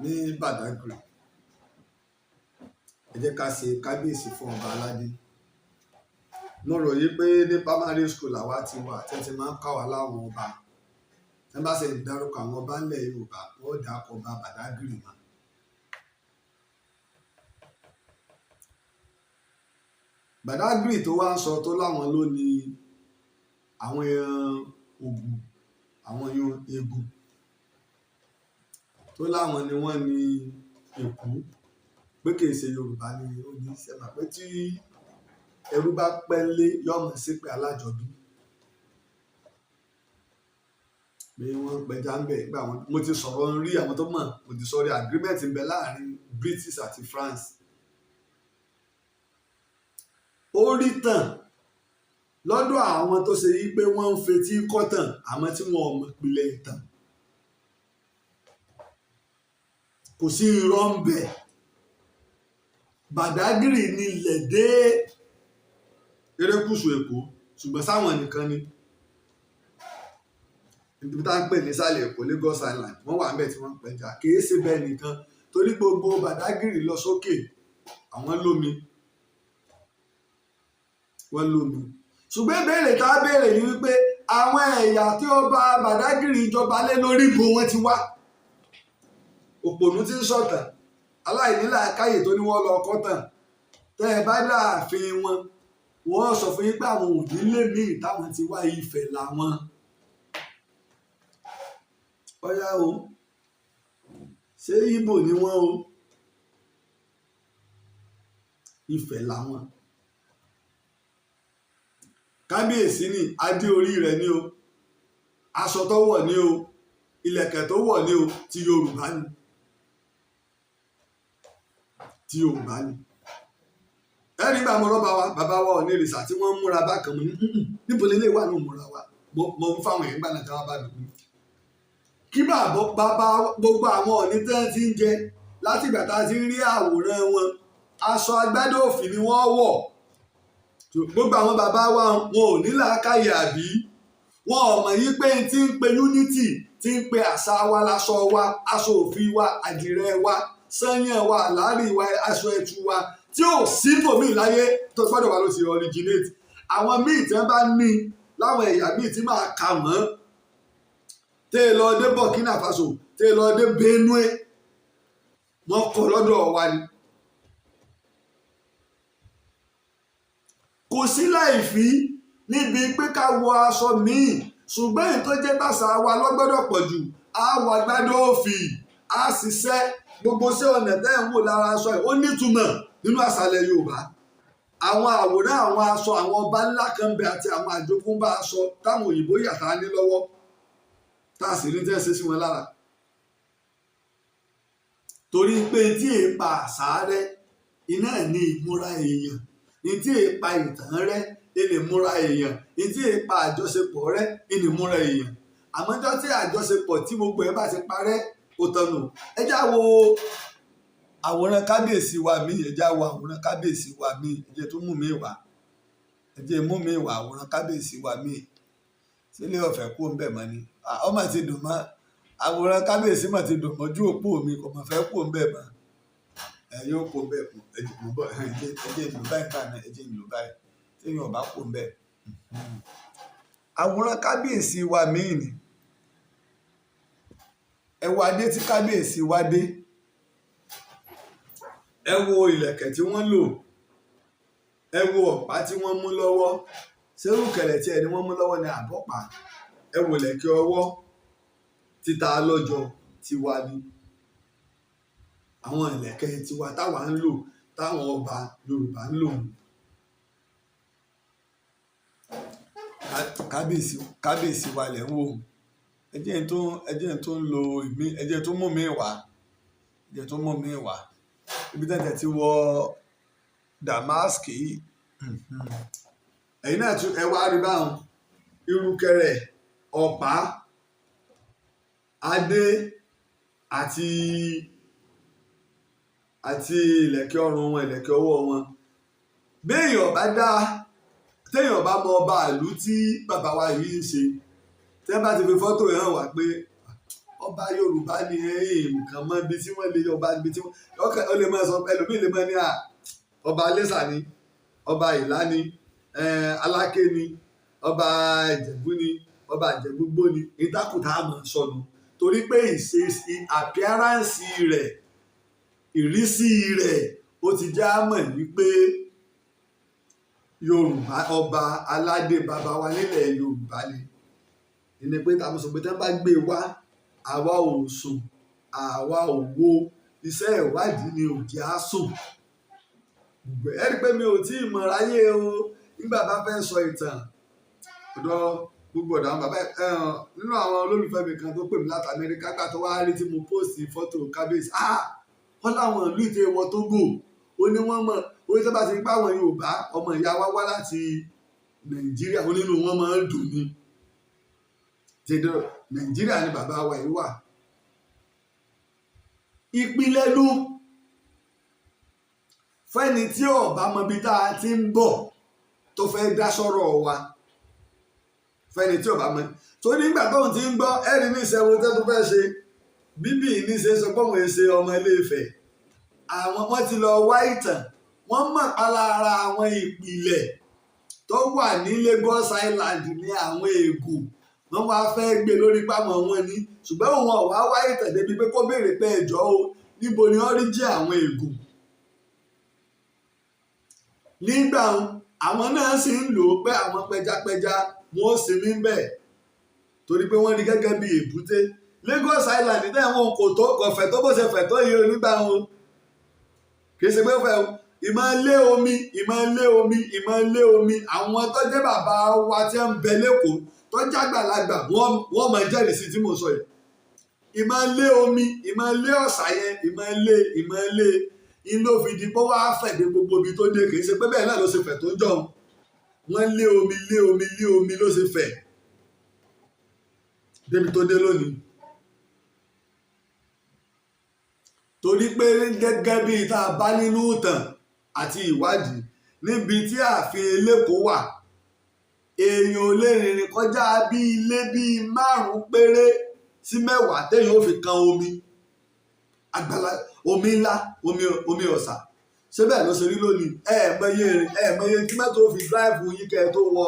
ní Badagry. Ẹ jẹ́ ká ṣe kábíyèsí fún ọba aládé. Mo rò yí pé ní primary school àwa ti wà tẹ́tí máa ń kọ́ wa láwọn ọba. Ẹ bá ṣe ìdárúkọ àwọn ọba ńlẹ̀ Yorùbá wọ́n dàkọ̀ ọba Badagry mọ́. Badagry tó wá ń sọ tó láwọn ló ní àwọn Ògùn àwọn Egun tó láwọn ni wọ́n ní Èkó pé kì í ṣe Yorùbá ni ó ní sẹ́mà pé tí ẹrú bá pẹ́ lé yọ̀mọ̀ sí pé alájọbí pé wọ́n pẹja ń bẹ̀ gbà wọ́n. Mo ti sọ̀rọ̀ rí àwọn tó mọ̀, mo ti sọ̀rọ̀ agreement ń bẹ láàrin British àti France. Ó rí tàn lọ́dọ̀ àwọn tó ṣe yí pé wọ́n ń fetí kọ́tàn àmọ́ tí wọ́n mọ̀ ìpìlẹ̀ ìtàn. Kò sí irọ́ ń bẹ. Badagry ni ilẹ̀ dé erékùṣù Èkó ṣùgbọ́n sáwọn nìkan ni. Ibi tá ń pè ní ìsàlẹ̀ Èkó Lagos Island wọ́n wà níbẹ̀ tí wọ́n ń pẹja kìí ṣe bẹ́ẹ̀ nìkan torí gbogbo Badagry lọ sókè àwọn lómi wọ́n lómi. Ṣùgbọ́n ìbéèrè tá a béèrè ni wípé àwọn ẹ̀yà tí ó bá Badagry jọba lé lórí ibo wọn ti wá. Òpònú tí ń sọ̀tàn aláìnílàákàyè tó ní wọ́n lọ kọ́tàn tẹ́ ẹ bá dáàfin wọn wọ́n sọ fún yín pé àwọn òdílé míì táwọn ti wá Ifẹ̀ làwọn. Ọ̀yá o ṣé Ìgbò ni wọ́n o Ifẹ̀ làwọn. Kábíyèsí ni adé orí rẹ̀ ni o aṣọ tó wọ̀ ni o ìlẹ̀kẹ̀ tó wọ̀ ni o ti Yorùbá ni. Tí Yorùbá ni ẹni gbà mọ lọ́ba wa bàbá wa ò ní ìrìsà tí wọ́n ń múra bákan mu níbo lè wà ní ìmúra wa mo ń fáwọn èèyàn gbà náà káwá bá mi. Kí bàbá gbogbo àwọn ọ̀ní tí wọ́n ti ń jẹ láti ìgbà tá a ti ń rí àwòrán wọn aṣọ agbádá òfì ni wọ́n wọ̀. Gbogbo àwọn bàbá wa wọn ò ní làákàyè àbí wọn ò mọ̀ yí pé tí ń pe unity tí ń pe àṣà wa láṣọ wa aṣọ òfì wa àdìrẹ wa sanyàn wa àlárí wa aṣọ ẹtù wa tí ò síbòmíì láyé tó gbọ́dọ̀ wà ló ti originate. Àwọn míì tí wọ́n bá ní láwọn ẹ̀yà míì tí máa kà mọ́ tẹ́ ẹ lọ dé Burkina Faso tẹ́ ẹ lọ dé Benue wọ́n kọ́ lọ́dọ̀ wa ni. Kò sí láìfí níbi pé ká wọ aṣọ míì ṣùgbọ́n èyí tó jẹ́ tàṣà wa lọ́gbọ́dọ̀ pọ̀ jù á wọ agbádá òfì á ṣiṣẹ́ gbogbo sí ọ̀nà tẹ́ ń wò lára aṣọ ẹ̀ ó nítumọ̀ nínú àṣàlẹ̀ Yorùbá àwọn àwòrán àwọn aṣọ àwọn ọba ńlá kan bẹ àti àwọn àjogúnbá aṣọ táwọn òyìnbó yàtá ní lọ́wọ́ tá a sì rí tẹ́ ṣe sí wọn lára torí pé tí èèpa àṣà rẹ iná ní ìmúra èèyàn ní tí èèpa ìtàn rẹ ilé múra èèyàn ní tí èèpa àjọṣepọ̀ rẹ ilé múra èèyàn àmọ́jọ́ tí àjọṣepọ̀ tí gbogbo ẹ̀ bá ti parẹ́ ó tọ̀nù ẹ já wo àwòrán kábíyèsí wa mí ẹ já wo àwòrán kábíyèsí wa mí ẹ jẹ́ tó mú mi wá ẹ jẹ́ mú mi wá àwòrán kábíyèsí wa mí sílé ọ̀fẹ́ kú ń bẹ̀ mọ́ ni ọmọ ti dùn mọ́ àwòrán kábíyèsí mà ti dùn mọ́jú òpó mi kò mọ̀ fẹ́ kú ń bẹ̀ mọ́ ẹ yóò kó bẹ́ẹ̀ kú ẹ jẹ́ ìlú báyìí kàná ẹ jẹ́ ìlú báyìí téèyàn bá kú ń bẹ̀. àwòrán kábíyèsí wa mí ni ẹ wo adé tí kábíyèsí wa dé ẹ wo ìlẹ̀kẹ̀ tí wọ́n lò ẹ wo ọ̀pá tí wọ́n mú lọ́wọ́ sẹ́rùkẹ̀lẹ̀ tí ẹni wọ́n mú lọ́wọ́ ní àbọ̀pá ẹ wo ìlẹ̀kẹ̀ ọwọ́ títa lọ́jọ́ tiwa ni àwọn ìlẹ̀kẹ̀ tiwa táwa ń lò táwọn ọba Yorùbá ń lò kábíyèsí wa lẹ̀ ń wò ẹjẹ́ tó ń lo ìmí ẹjẹ́ tó mú mi wá ẹjẹ́ tó mú mi wá ibi tẹ́tẹ̀ ti wọ damaski ẹ̀yin náà tún ẹ wá rí báwọn irúkẹrẹ ọ̀pá adé àti ìlẹ̀kẹ̀ ọrùn wọn ìlẹ̀kẹ̀ ọwọ́ wọn béèyàn bá dá téèyàn bá mọ ọba ìlú tí bàbá wa yìí ń ṣe tẹ́ bá ti fi fọ́tò yẹn hàn wá pé ọba Yorùbá ni nǹkan mọ ibi tí wọ́n lè ọba ibi tí wọ́n ó lè máa sọ ẹlòmíì lè máa ní ọba Iléṣà ni ọba Ìlá ni Aláké ni ọba Ìjẹ̀bú ni ọba Ìjẹ̀bú-Igbó ni ìdákùtà àmọ́ sọnù torí pé ìṣesí àpíáránsì rẹ̀ ìrísí rẹ̀ ó ti já mọ̀ wípé Yorùbá ọba aládé bàbá wa nílẹ̀ Yorùbá ni ìní pé tàbí sọ pé tí wọ́n bá gbé wá àwa ò sùn àwa ò wo iṣẹ́ ìwádìí ni ò jẹ́ á sùn ẹ rí i pé mi ò tí ì mọ̀ ráyé o nígbà bá fẹ́ sọ ìtàn ọ̀dọ̀ gbogbo ọ̀dọ̀ àwọn bàbá nínú àwọn olólùfẹ́ mi kan tó pè mí láti Amẹ́ríkà gbà tó wá rí tí mo póòsì fọ́tò kábíyèsí wọ́n láwọn ìlú ìtẹ́ wọn tó gò ó ní wọ́n mọ̀ ó ní sábà ti pa àwọn Yorùbá ọmọ ìyá wa wá láti Nàìjíríà ó nínú wọn máa ń dùn ní tẹ̀dọ̀ Nàìjíríà ni bàbá wa yìí wà ìpìlẹ̀ ló fẹ́ni tí ọba mọbi tá a ti ń bọ̀ tó fẹ́ dá sọ́rọ̀ wa fẹ́ni tí ọba mọ tó nígbà tóun ti ń gbọ́ ẹ̀rí ní ìṣẹ́wó tẹ́ tó fẹ́ ṣe bíbí ní ṣe sọ pé òun ṣe ọmọ Ilé-Ifẹ̀ àwọn wọn ti lọ wá ìtàn wọ́n mọ̀ pálára àwọn ìpìlẹ̀ tó wà ní Lagos Island ní àwọn Ègùn wọ́n wá fẹ́ gbé lórí pámọ́ wọn ní ṣùgbọ́n òun ọ̀wá wá ìtàn débi pé kó béèrè pé ẹ̀jọ́ o níbo ni ọ́ríjì àwọn Ègùn nígbà àwọn náà sì ń lò ó pé àwọn pẹjapẹja wọn ò sí níbẹ̀ torí pé wọ́n rí gẹ́gẹ́ bí èbúté Lagos Island náà wọn kò tó kọfẹ tó bó ṣe fẹ̀ tó yẹ onígbà wọn kì í ṣe pé fẹ́ ìmọ̀lé omi àwọn tó jẹ́ bàbá wa tí ń bẹ lẹ́kọ̀ọ́ tó jẹ́ àgbàlagbà wọ́n máa jẹ́rìí sí tí mo sọ yìí ìmọ̀lé omi ìmọ̀lé ọ̀sà yẹn ìmọ̀lé inú òfìdí pé wọ́n á fẹ̀dé gbogbo ibi tó dé kì í ṣe pé bẹ́ẹ̀ náà ló ṣe fẹ̀ tó ń jọ wọ́n lé omi ló ṣe fẹ̀ débi tó dé lónìí. torí pé gẹ́gẹ́ bí tá a bá nínú ìtàn àti ìwádìí níbi tí ààfin Elékòó wà èèyàn ò lè rìnrìn kọjá bí ilé bíi 5 péré sí 10 téèyàn ó fi kan omi àgbàlá omi ńlá omi ọ̀sà ṣé bẹ́ẹ̀ ló ṣe rí lónìí ẹ̀ẹ̀mọye tí mẹ́tò fi dráìfù yín kẹ́ ẹ tó wọ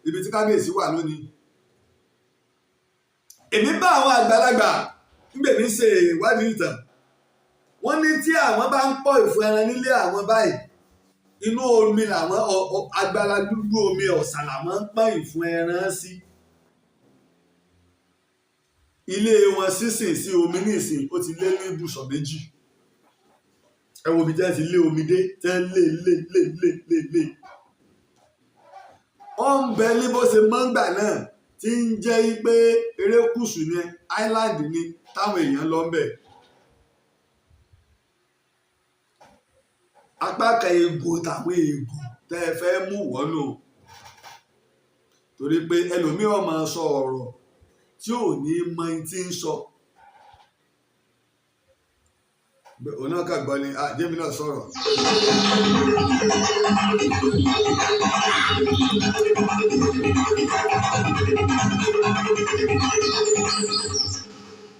ibi tí kábíyèsí wà lónìí. èmi bá àwọn àgbàlagbà nígbèmí ṣe ìwádìí ìtàn wọ́n ní tí àwọn bá ń pọ̀ ìfun ẹran nílé àwọn báyìí inú omi làwọn agbára dúdú omi ọ̀sà làwọn ń pọ̀ ìfun ẹran sí. ilé wọn sísìn sí omi nísìn ó ti lé ní ibùsọ̀ 2 ẹ wo ibi tí wọ́n ti lé omi dé tí wọ́n lé. ó ń bẹ ní bó ṣe mọ́ngbà náà tí ń jẹ́ pé erékùṣù ni island ni táwọn èèyàn lọ ń bẹ̀. apá kan egun tàwọn egun tẹ́ ẹ fẹ́ mú wọ́nù torí pé ẹlòmíràn máa sọ ọ̀rọ̀ tí ò ní mọ tí ń sọ. òun náà kà gbọ́ ni jẹ́mi náà sọ̀rọ̀.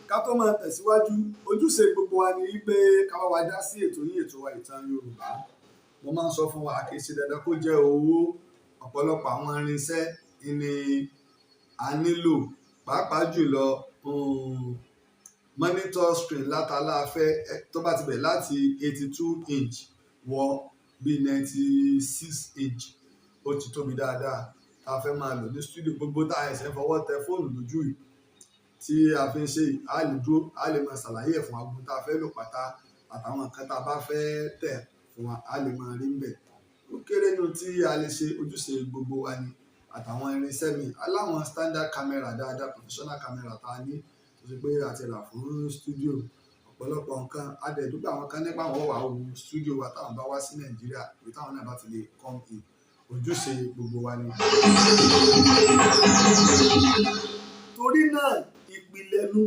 ká tó máa tẹ̀síwájú ojúṣe gbogbo wa ni pé ká wá dá sí ètò yín ètò wa ìtàn Yorùbá. mo máa ń sọ fún wa kì í ṣe dandan kó jẹ́ owó ọ̀pọ̀lọpọ̀ àwọn irinṣẹ́ ni a nílò pàápàá jùlọ monitor screen látàláfẹ́ tó bá ti bẹ̀ láti 82 inch wọ bíi 96 inch ó ti tóbi dáadáa tá a fẹ́ máa lò ní studio gbogbo tá a ẹ̀sẹ̀ fọwọ́ tẹ fóònù lójú yìí tí a fi ń ṣe a lè dúró a lè máa ṣàlàyé ẹ̀ fún agbóhùn tá a fẹ́ lò pátá àtàwọn nǹkan tá a bá fẹ́ tẹ̀ fún wa a lè máa rí ń bẹ̀. ó kéré nu tí a lè ṣe ojúṣe gbogbo wa ni àtàwọn irinṣẹ́ mi aláwọn standard camera dáadáa professional camera tá a ní tó ṣe pé a ti rà fún studio ọ̀pọ̀lọpọ̀ nǹkan adẹ̀dúgbò àwọn kan nípa àwọn wà wo studio wa táwọn bá wá sí Nàìjíríà pé táwọn náà bá ti lè come in ojúṣe gbogbo wa ni. torí náà ìpìlẹ̀ nu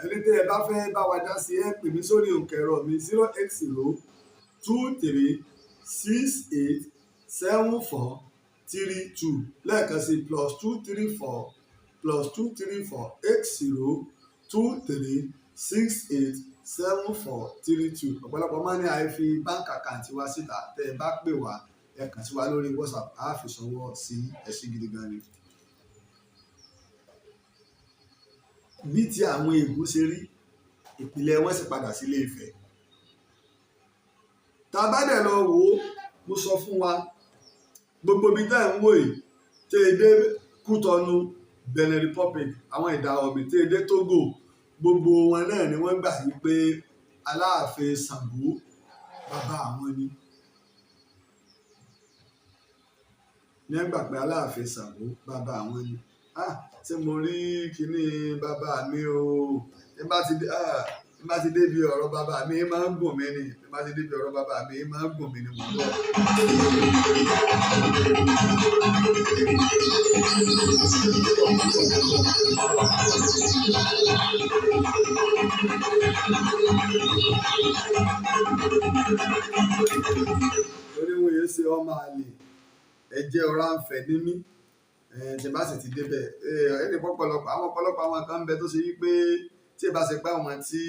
ẹni tẹ́ ẹ bá fẹ́ bá wa dá sí ẹ pè mí sórí òǹkẹ̀rọ mi 08023687432 lẹ́ẹ̀kan sí +234+234 ọ̀pọ̀lọpọ̀ máa ní àìfi bank account wa síta tẹ́ ẹ bá pè wá ẹ kàn sí wa lórí WhatsApp á fi ṣọwọ́ sí ẹṣin gidi gan ni. bí ti àwọn Ègún ṣe rí ìpìlẹ̀ wọn sì padà sí Ilé Ifẹ̀. tá a bá dẹ̀ lọ wò ó mo sọ fún wa gbogbo ibi tá ẹ̀ ń wò yìí tẹ́ ẹ dé Kútọnu Benin Republic àwọn ìdá ọ̀gbìn tẹ́ ẹ dé Togo gbogbo wọn náà ni wọ́n gbà yí pé Aláàfin Ṣàngó bàbá àwọn ni. ní ẹ gbà pé Aláàfin Ṣàngó bàbá àwọn ni. ṣé mo rí kinní bàbá mi o ẹ bá ti débi ọ̀rọ̀ bàbá mi máa ń gùn mí ni ẹ bá ti débi ọ̀rọ̀ bàbá mi máa ń gùn mí ni mo lọ. torí wọn yẹn ṣe ọmọ àlè ẹ̀jẹ̀ ọ̀rá ń fẹ̀ ní mí tí bá sì ti débẹ̀ ẹni pọ̀pọ̀lọpọ̀ àwọn kan ń bẹ tó ṣe yí pé tí ẹ bá ṣe pé àwọn tí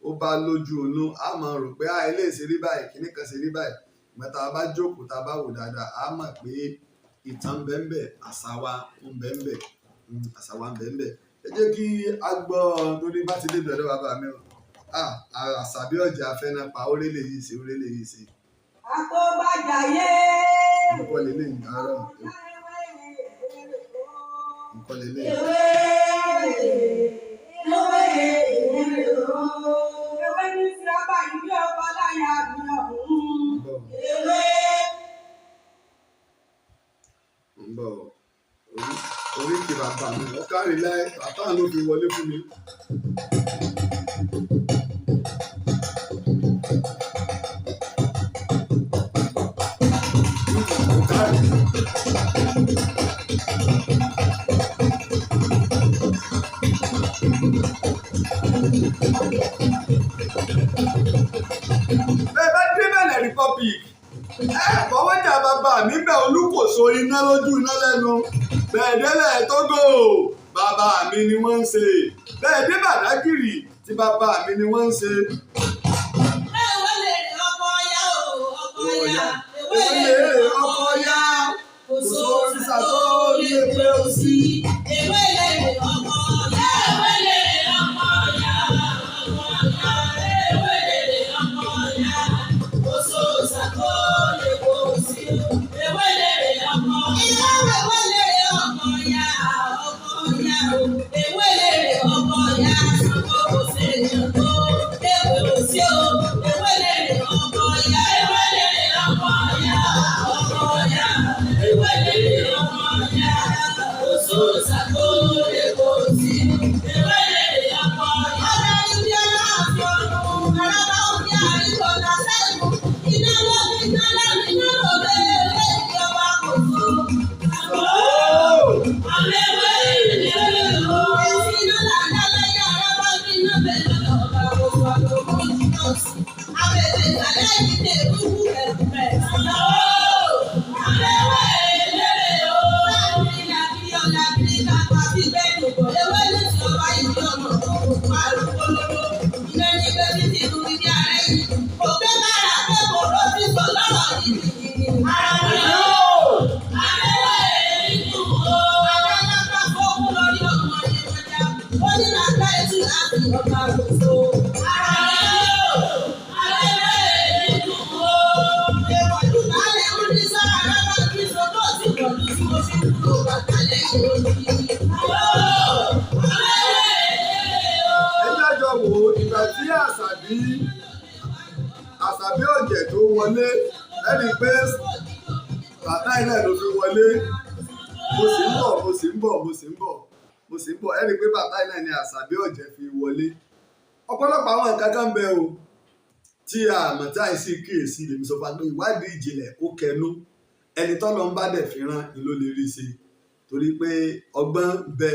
ó bá lójú ònú á máa rò pé ilé ṣe rí báyìí kìíní kan ṣe rí báyìí ìgbà tá a bá jókòó tá a bá wò dáadáa á mọ̀ pé ìtàn ń bẹ́ẹ̀ àṣà wa ń bẹ́ẹ̀ ẹ jẹ́ kí a gbọ́ torí bá ti débẹ̀ lọ́wọ́ bàbá mi àṣà bí ọjà afẹ́nàpá orílẹ̀ yìí ṣe. àtọ́bàjáyé. nǹkan lélẹ́yìn àárọ̀ nǹkan lélẹ́yìn. ewé ní ti ọba ìlú ọba láyà mi ọ̀hún. ewé. ń bọ̀ oríkì bàbá mi ọ̀kárí láì bàbá ló fi wọlé fún mi. bẹ́ẹ̀ bá dé Benin Republic fọwọ́jà bàbá mi bẹ̀ Olúkòso iná lójú iná lẹ́nu bẹ́ẹ̀ délẹ̀ Tógò bàbá mi ni wọ́n ń ṣe bẹ́ẹ̀ dé Bàdágìrì tí bàbá mi ni wọ́n ń ṣe. ewé lè ọkọ ya o ọkọ ya ewé lè ọkọ ya kò sóríṣà tó lè pé o sí. ewé lè ọkọ ya ewé lè ọkọ ya ọkọ ya ewé lè ọkọ ya kò sóríṣà tó lè pé o sí. ewé lè ọkọ ya ewé lè ọkọ ya ọkọ ya ewé lè ọkọ ya sọ kò sí ìjọba. Àṣàbí ọ̀jẹ̀ tó wọlé ẹni pé bàtà ilẹ̀ ló fi wọlé mo sì ń bọ̀ ẹni pé bàtà ilẹ̀ ni Àṣàbí ọ̀jẹ̀ fi wọlé. Ọ̀pọ̀lọpọ̀ àwọn nǹkan kan bẹ o tí a mọ̀ tí àìsí kíyèsí lèmi sọ fún ìwádìí ìjìnlẹ̀ ó kẹnu ẹni tọ́lọ́ ń bá dẹ̀ fi rán ni ló lè rí ṣe torí pé ọgbọ́n ń bẹ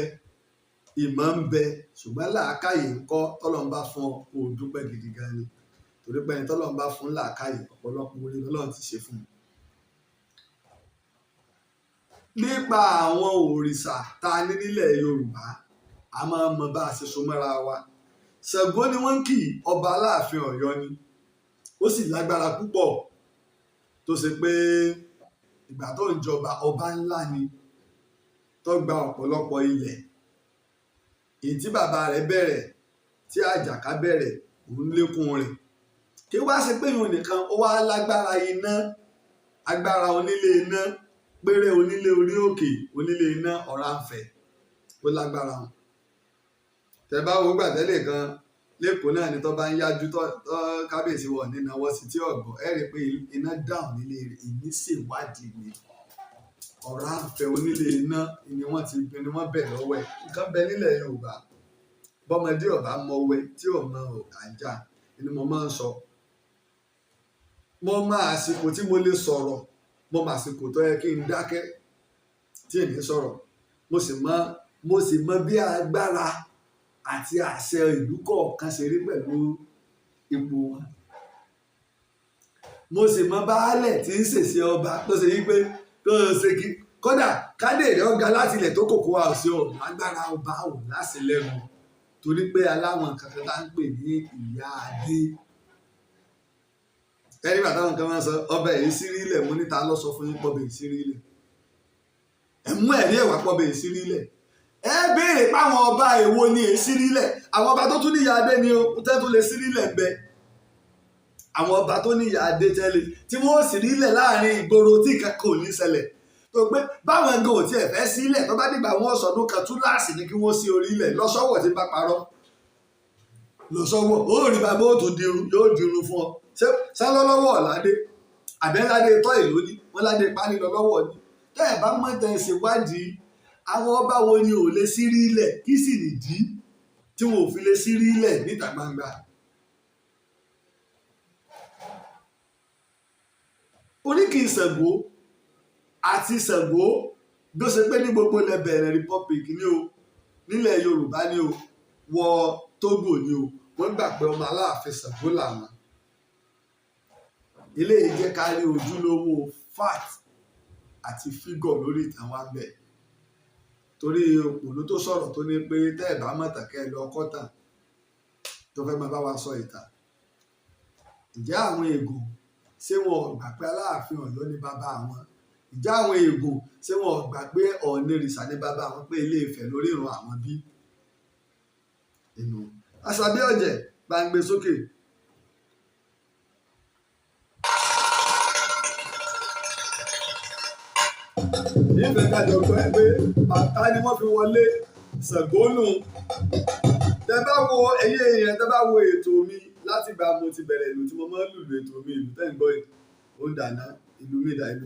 ìmọ̀ ń bẹ ṣùgbọ́n làákàyè ńkọ́ tọ́lọ́ ń bá fún ọ kó o dúpẹ́ gidi gan ni torí pé ẹni tọ́lọ́ ń bá fún làákàyè ọ̀pọ̀lọpọ̀ orí lọ́lọ́run ti ṣe fún un. Nípa àwọn òrìṣà tá a ní nílẹ̀ Yorùbá a máa mọ bá a ṣe so mọ́ra wa. Ṣàngó ni wọ́n ń kì ọba Aláàfin Ọ̀yọ́ ni ó sì lágbára púpọ̀ tó ṣe pé ìgbà tó ń jọba ọba ńlá ni tó gba ọ̀pọ̀lọpọ̀ ilẹ̀ èyí tí bàbá rẹ̀ bẹ̀rẹ̀ tí Àjàká bẹ̀rẹ̀ òun lékún rẹ̀ kí wá ṣe pé ìhun nìkan ó wá lágbára iná agbára onílé iná péré onílé orí òkè onílé iná Ọ̀rànfẹ̀ ó lágbára wọn. Tẹ́ bá wo gbàtẹ́lẹ̀ kan lẹ́kọ̀ọ́ náà ni tó bá ń yájú tó kábíyèsí wọ̀ nínú ọwọ́ sí tí ọ̀gbọ́n ẹ rí i pé iná dáhùn nílé rẹ̀ ìní ṣèwádìí ni Ọ̀rànfẹ̀ onílé iná ni wọ́n ti gbé ni wọ́n bẹ̀ lọ́wọ́ ẹ̀ nǹkan bẹ nílẹ̀ Yorùbá bọ́mọdé ọ̀bá mọ̀wé tí ò mọ àjà ni mo máa ń sọ. Mo mọ àsìkò tí mo lè sọ̀rọ̀ mo mọ àsìkò tó yẹ kí n dákẹ́ tí èmi sọ̀rọ̀ mo sì mọ bí agbára àti àṣẹ ìlú kọ̀ọ̀kan ṣe rí pẹ̀lú ipò wọn. Mo sì mọ baálẹ̀ tí ń ṣèṣe ọba tó ṣe yí pé tó ṣe kí kódà kádèrè ọ̀gá láti ilẹ̀ tó kòkó wa ò sí ọ̀ lágbára ọba ò láṣẹ lẹ́nu torí pé aláwọn kankan tá ń pè ní ìyá adé. Ẹni bàtà wọn kan máa ń sọ ọbẹ̀ yìí sírí ilẹ̀ mo níta lọ sọ fún yín pọ́bẹ̀ yìí sírí ilẹ̀ ẹ̀ mú ẹ̀rí ẹ̀wà pọ́bẹ̀ yìí sírí ilẹ̀ ẹ béèrè páwọn ọba èwo ni èsì rílẹ̀ àwọn ọba tó tún ní ìyá adé ni ó tẹ́tún lè sí rílẹ̀ bẹ àwọn ọba tó ní ìyá adé tẹ́lẹ̀ tí wọ́n sì rílẹ̀ láàrin ìgboro tí kankan ò ní ṣẹlẹ̀ tó pé báwọn ẹgbẹ́ ò tiẹ̀ fẹ́ sílẹ̀ tó bá dìgbà wọn sọdún kan túláàsì ni kí wọ́n sí orílẹ̀ lọ́sọ́wọ́ tí bá parọ́ lọ́sọ́wọ́ ó rí bàbá ó tún dirun yóò dirun fún ọ sálọ́lọ́wọ́ ọ̀ládé àbẹ́ládé tọ́ ìlú ní wọ́n ládé pálí lọ́wọ́ ni tẹ́ ẹ̀ bá mọ̀ tẹ́ ẹ ṣèwádìí àwọn ọba wo ni ò lè sírí ilẹ̀ kí sì nìdí tí wọn ò fi lè sírí ilẹ̀ níta gbangba. Oríkì Ṣàngó àti Ṣàngó bí ó ṣe pé ní gbogbo ilẹ̀ Benin Republic ni o nílẹ̀ Yorùbá ni o wọ Togo ni o wọ́n gbà pé ọmọ Aláàfin Ṣàngó làwọn. Ilé yìí jẹ́ ká rí ojúlówó fact àti figure lórí ìtàn wa bẹ́ẹ̀. Torí òpòlú tó sọ̀rọ̀ tó ní pé tẹ́ ẹ̀ bá mọ̀tàn kẹ́ ẹ lọ kọ́tàn tó fẹ́ máa bá wa sọ ìtàn. Ǹjẹ́ àwọn Ègùn ṣé wọn ò gbà pé Aláàfin Ọ̀yọ́ ní bàbá àwọn? Ǹjẹ́ àwọn Ègùn ṣé wọn ò gbà pé Ọ̀ọ̀nìrìṣà ní bàbá àwọn pé Ilé Ifẹ̀ lórí ìran àwọn bí? Àṣàbí ọ̀jẹ̀ bá ń gbé sókè. Nífẹ̀ẹ́ kájọ gbọ́ ẹ pé bàtà ni wọ́n fi wọlé Ṣàngó nù. Tẹ́ bá wo ẹyẹ èèyàn tẹ́ bá wo ètò mi láti gba mo ti bẹ̀rẹ̀ ìlú tí mo máa ń lùlù ètò mi ìlú tẹ́ ń gbọ́ yìí ó dáná ìlú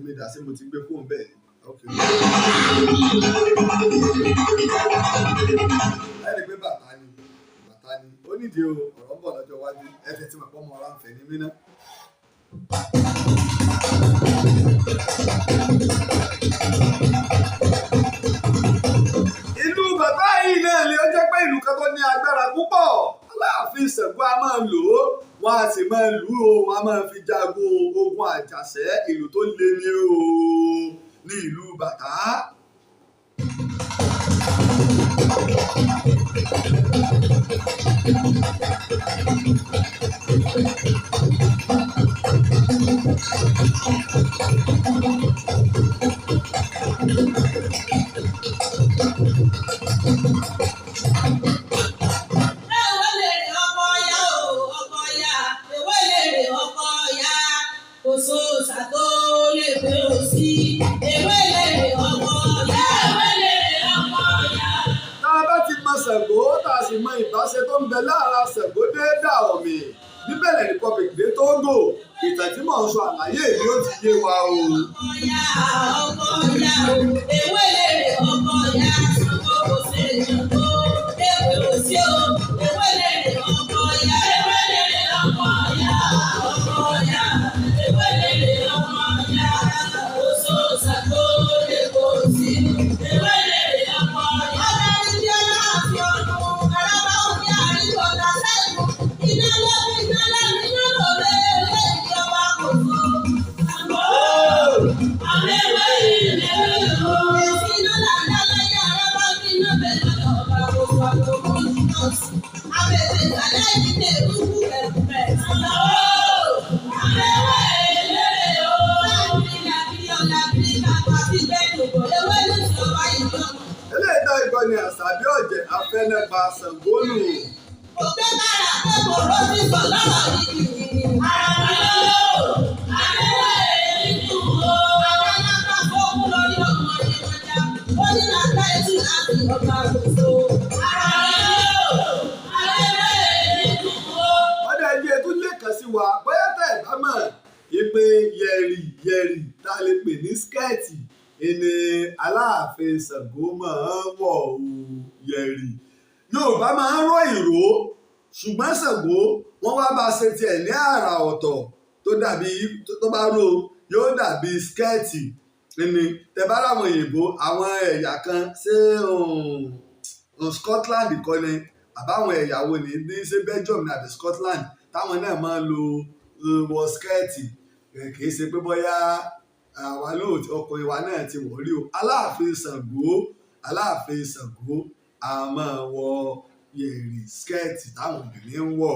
mi dà sí mo ti gbé fóun bẹ́ẹ̀ ni. Ẹni pé bàtà ni ó nídìí o ọ̀rọ̀ ń bọ̀ lọ́jọ́ iwájú ẹ̀fẹ̀ tí mo pọ́ mọ́ Ọ̀rànfẹ̀ ní mí náà. Ìlú bàbá yìí náà ni ó jẹ́ pé ìlú kan tó ní agbára púpọ̀ Aláàfin Ṣàngó a máa lò ó wọ́n á sì máa lù ú o, wọ́n á máa fi jagun ogun àjàṣẹ́, ìlú tó le ní o ní ìlú bàtà. Ṣàngó tá a sì mọ ìbáṣe tó ń bẹ lára Ṣàngó dé Dahomey ní Benin Republic dé Togo, ìtàn tí mò ń sọ àlàyé yìí ó ti yé wa o. Ni àṣàbí ọ̀jẹ̀ afẹ́nẹ́fà Ṣàngó nù. Òkè bára akẹ́kọ̀ọ́ ló ti sọ lọ́rọ̀ yìí. Ara mi lọ́wọ́, àlẹ́wọ̀ èyí tù ó. Àwọn alága fọ́ọ̀mù lórí ọmọ ìwọ̀njà. Ó ní nàgbà etí láti ọgbà gbòòso. Ara mi lọ́wọ́, àlẹ́wọ̀ èyí tù ó. Ọ̀dà ẹgbẹ́ tún lè kàn sí wa bóyá tẹ̀ bá mọ̀ ìpè yẹ̀rì tá a lè pè ní skẹ́ẹ̀tì ìní Aláàfin Ṣàngó máa ń wọ̀ o yẹ̀rì. Yorùbá máa ń ró ìró ṣùgbọ́n Ṣàngó wọ́n wá bá ṣe tiẹ̀ ní àrà ọ̀tọ̀ tó dàbí tó bá ró yóò dàbí skẹ́ẹ̀tì ìní tẹ̀bá láwọn òyìnbó àwọn ẹ̀yà kan ṣé Scotland kọ́ ni àbáwọn ẹ̀yà wo ni ní ṣé Belgium ní àbí Scotland táwọn náà máa ń wọ skẹ́ẹ̀tì kì í ṣe pé bóyá àwa lóòótọ́ ọkùnrin wa náà ti wọ̀ rí o. Aláàfin Ṣàngó a máa wọ yẹ̀rì skẹ́ẹ̀tì táwọn obìnrin ń wọ̀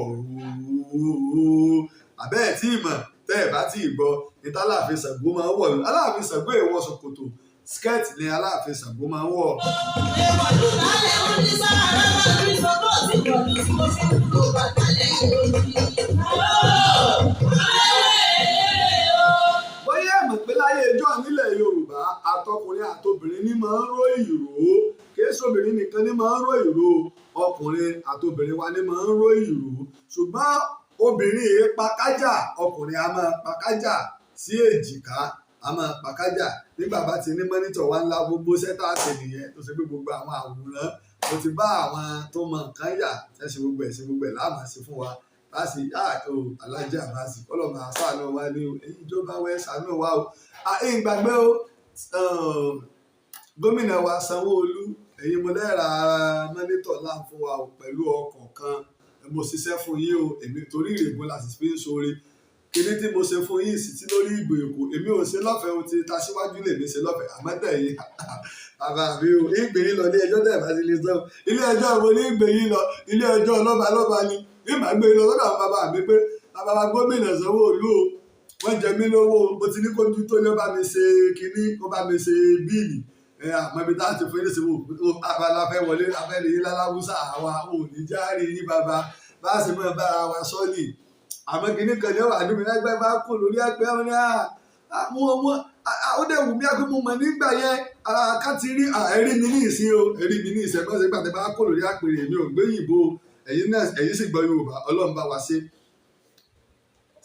ooo. Àbẹ́ẹ̀ tí ìmọ̀ tẹ́ ẹ̀ bá tí ì gbọ́ ní Aláàfin Ṣàngó máa ń wọ̀. Aláàfin Ṣàngó èèwọ̀ ṣòkòtò skẹ́ẹ̀tì ni Aláàfin Ṣàngó máa ń wọ̀. Èèwọ̀lú lálẹ́ ó ní sára lọ́wọ́ ní sọ́kọ́ tí kò ní tí mo fi ń kúrò bàtà lẹ́yìn lórí. Pé láyé ẹjọ́ nílẹ̀ Yorùbá àtọkùnrin àtobìnrin ní máa ń ró ìró, kìí ṣobìnrin nìkan ní máa ń ró ìró, ọkùnrin àtobìnrin wa ní máa ń ró ìró, ṣùgbọ́n obìnrin yìí pakájà, ọkùnrin a máa pakájà sí èjìká, a máa pakájà nígbà bá ti ní mọ́nítọ̀ wa ńlá gbogbo sẹ́tà àti nìyẹn tó ṣe pé gbogbo àwọn àwòrán mo ti bá àwọn tó mọ nǹkan yà ṣe gbogbo ẹ̀ láàmú sí fún wa láti Alhaji Abbas ọlọ́mọ àṣàánú wa ní èyí ìjọba wẹ́ ṣàánú wa o. Ìgbàgbé o gómìnà wa Sanwó-Olú ẹ̀yin mo lẹ́ra mọ́nítọ̀ láà fún wa o pẹ̀lú ọkọ̀ kan mo ṣiṣẹ́ fún yín o èmi torí ìrègùn láti fi ń ṣoore kíní tí mo ṣe fún yín sì ti lórí ìgbò èkó èmi ò ṣe lọ́fẹ̀ẹ́ o ti ta síwájú lèmi ṣe lọ́fẹ̀ẹ́ àmọ́ tẹ̀yìn bàbá mi o ìgbè yín lọ ilé ẹjọ́ tẹ̀ bá ti lè sọ ilé ẹjọ́ mo ní ìgbè yín lọ ilé ẹjọ́ lọ́ba ni ìmọ̀ gbé lọ lọ́dọ̀ àwọn bàbá mi pé bàbá gómìnà Sanwó-Olú o wọ́n jẹ mí lówó mo ti ní kójú tó ní ó bá mi ṣe kíní ó bá mi ṣe bíìlì àmọ́ ibi tá a ti fún yín lẹ́sìn wò abala fẹ́ wọlé afẹ́lẹ́ yín lálábùsà àwa ò ní járe yín bàbá bá a sì mọ̀ bára wa sọ́ọ̀lì àmọ́ kíní kan ní ọ̀wà àdúgbò ẹgbẹ́ bá kò lórí ẹgbẹ́ wọn ní ó dẹ̀ wù mí àpé mo mọ̀ nígbà yẹn ká ti rí ẹ̀rí mi ní ìsín o ẹ̀rí mi ní ìsín ẹgbẹ́ ṣe gbàtẹ́ bá kò lórí àpèrè mi ò gbé yìnbó ẹ̀yin sì gbọ́ Yorùbá Ọlọ́run bá wa ṣe.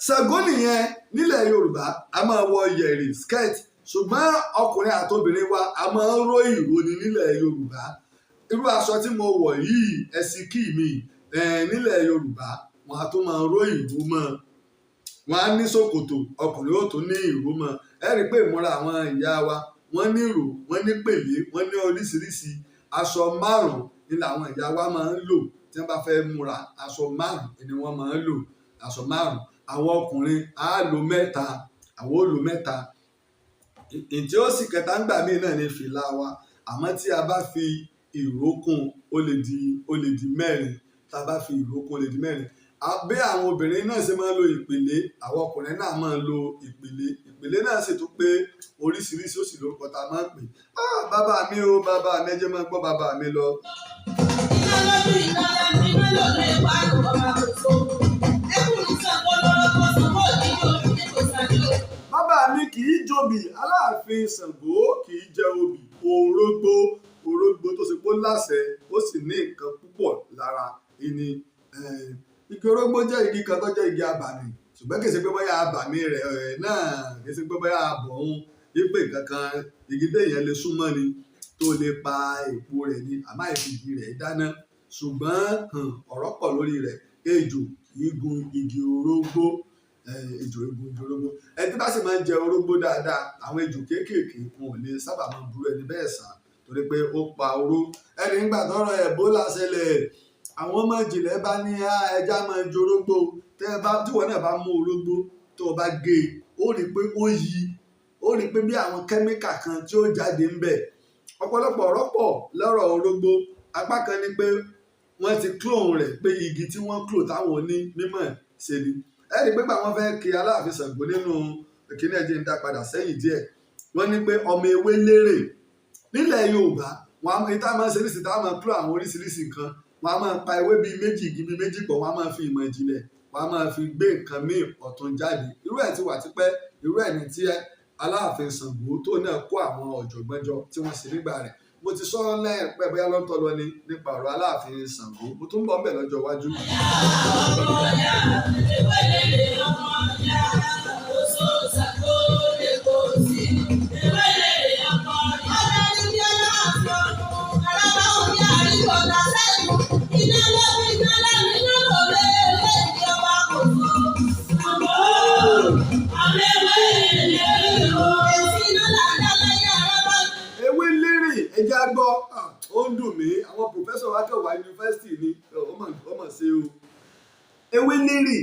Ṣàngó nìyẹn nílẹ̀ Yorùbá a máa wọ yẹ̀rì skirt ṣùgbọ́n ọkùnrin àtobìnrin wa a máa ń ró ìró ní nílẹ̀ Yorùbá irú aṣọ tí mo wọ̀ yìí ẹ̀sìnkì mi nílẹ̀ Yorùbá wọn a tún máa ró ìró mọ́ wọn á ní ṣòkòtò ọkùnrin ó tún ní ìró mọ́ ẹ rí i pé ìmúra àwọn ìyá wa wọ́n ní ìró wọ́n ní pèlé wọ́n ní oríṣiríṣi aṣọ márùn-ún ni làwọn ìyá wa máa ń lò tí wọ́n bá fẹ́ múra aṣọ márùn-ún ni wọ́n máa ń lò aṣọ 5 àwọn ọkùnrin á lo 3 àwọn ó lo 3 ìtí ó sì kẹta ń gbà míì náà ní fìlà wa àmọ́ tí a bá fi ìró kún ó lè di 4 tá a bá fi ìró kún ó lè di 4 bí àwọn obìnrin náà ṣe máa ń lo ìpèlé àwọn ọkùnrin náà máa ń lo ìpèlé náà sì tún pé oríṣiríṣi ó sì lórúkọ tá a máa ń pè bàbá mi o bàbá mi ẹ jẹ́ máa gbọ́ bàbá mi lọ. iná lójú iná lẹ́nu iná lòlú ìwà àlùkò máa kò tó ẹkùn ìṣàkó lọ́rọ́ kó sanwó ìdíje òfin ní kò sáré o. bàbá mi kì í jobi aláàfin Ṣàngó kì í jẹ obì orógbó tó ṣe pé láṣẹ ó sì ní nǹkan púpọ̀ lára ìní igi orógbó jẹ́ igi kan tó jẹ́ igi abàmì ṣùgbọ́n kì í ṣe pé bóyá abàmì rẹ̀ náà kì í ṣe pé bóyá abọ̀ òun yípe kankan igi téèyàn lè súnmọ́ ni tó lè pa èpo rẹ̀ ni àmọ́ ìfìdí rẹ̀ dáná ṣùgbọ́n ọ̀rọ̀ pọ̀ lórí rẹ̀ ejò igun igi orógbó ẹni tí bá sì máa ń jẹ orógbó dáadáa àwọn ejò kéékèèké wọn ò lè sábà máa burú ẹni bẹ́ẹ̀ sàn torí pé ó pa oró ẹni nígbà tọ́rọ̀ Ẹ̀bólà ṣẹlẹ̀ àwọn ọmọ ìjìnlẹ̀ bá ní ẹja máa ń jorógbó tíwọ náà bá mú orógbó tó o bá gé e ó rí i pé ó rí i pé bí àwọn kẹ́míkà kan tí ó jáde ń bẹ̀ ọ̀pọ̀lọpọ̀ ọ̀rọ̀ pọ̀ lọ́rọ̀ orógbó apá kan ní pé wọ́n ti clone rẹ̀ pé igi tí wọ́n clone táwọn oní mímọ̀ ṣe ni ẹ̀rí pé báwọn fẹ́ kí Aláàfin Ṣàngó nínú ìkíní ẹ̀jẹ̀ ń dá padà sẹ́yìn díẹ̀ wọ́n ní pé ọmọ ewé lérè nílẹ̀ Yorùbá wọn á ìta máa ń ṣe nísìsiyìí táwọn máa clone àwọn oríṣiríṣi nǹkan wọn á máa pa ewé bíi méjì igi bíi méjì pọ̀ wọn á máa fi ìmọ̀ ìjìnlẹ̀ wọn á máa fi gbé nǹkan míì ọ̀tún jáde irú ẹ̀ ti wà tipẹ́ irú ẹ̀ ní tí Aláàfin Ṣàngó tó náà kó àwọn ọ̀jọ̀gbọ́n jọ tí wọ́n ṣe nígbà rẹ̀ mo ti sọ lẹ́ẹ̀pẹ́ bóyá lọ́tọ̀ lọ ni nípa ọ̀rọ̀ Aláàfin Ṣàngó mo tún bọ̀ ń bẹ̀ lọ́jọ́ iwájú. ẹjẹ́ gbọ́ ó ń dùn mí àwọn pòfẹ́sọ̀ wa kẹwàá yunifásitì ni ọmọ ṣe o ewé lérè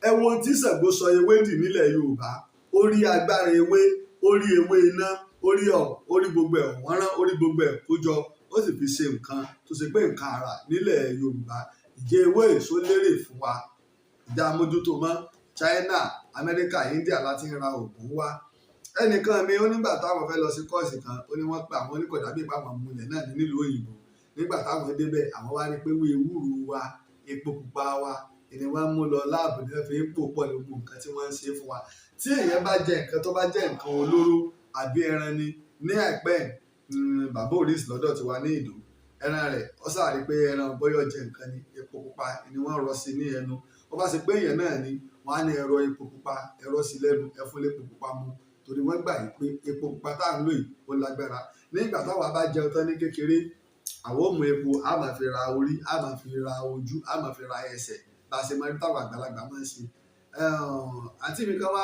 ẹ̀wọ̀n tí Ṣàngó sọ ewé dì nílẹ̀ Yorùbá orí agbára ewé orí ewé iná orí gbogbo ẹ̀ wọ́n rán orí gbogbo ẹ̀ kójọ ó sì fi ṣe nǹkan tó ṣe pé nǹkan àrà nílẹ̀ Yorùbá ìjẹ́ ewé èso lérè fún wa ìjà mójútó mọ́ China Amẹ́ríkà India láti ń ra oògùn wá ẹnìkan mi ó nígbà táwọn fẹ́ lọ sí kọ́ọ̀sì kan ó ní wọ́n pé àwọn oníkọ̀dá bíi pàwọn múlẹ̀ náà nílùú òyìnbó nígbà táwọn débẹ̀ àwọn wá rí pé wí ewúro wa epo pupa wa ìní wọ́n mú lọ láàbù ní wọ́n fi ń pò pọ̀ ní gbogbo nǹkan tí wọ́n ń ṣe fún wa tí èèyàn bá jẹ nǹkan tó bá jẹ́ nǹkan olóró àbí ẹran ni ní àìpẹ́ bàbá Oríṣi lọ́dọ̀ tiwa ní Ìdó ẹran rẹ̀ ó sàrí pé ẹran bọ́yọ̀ jẹ nǹkan ni epo pupa ni wọ́n rọ sí ní ẹnu ó bá ṣe pé èèyàn náà ni wọ́n á ní ẹ̀rọ epo pupa ẹ̀rọ sí lẹ́nu ẹ̀fún lépo pupa mu torí wọ́n gbà yìí pé epo pupa tá à ń lò yìí ó lágbára nígbà táwa bá jẹun tán ní kékeré àwọn ò mú epo a máa fi ra orí a máa fi ra ojú a máa fi ra ẹsẹ̀ bá a ṣe máa rí táwọn àgbàlagbà máa ń ṣe àǹtí mi kan wá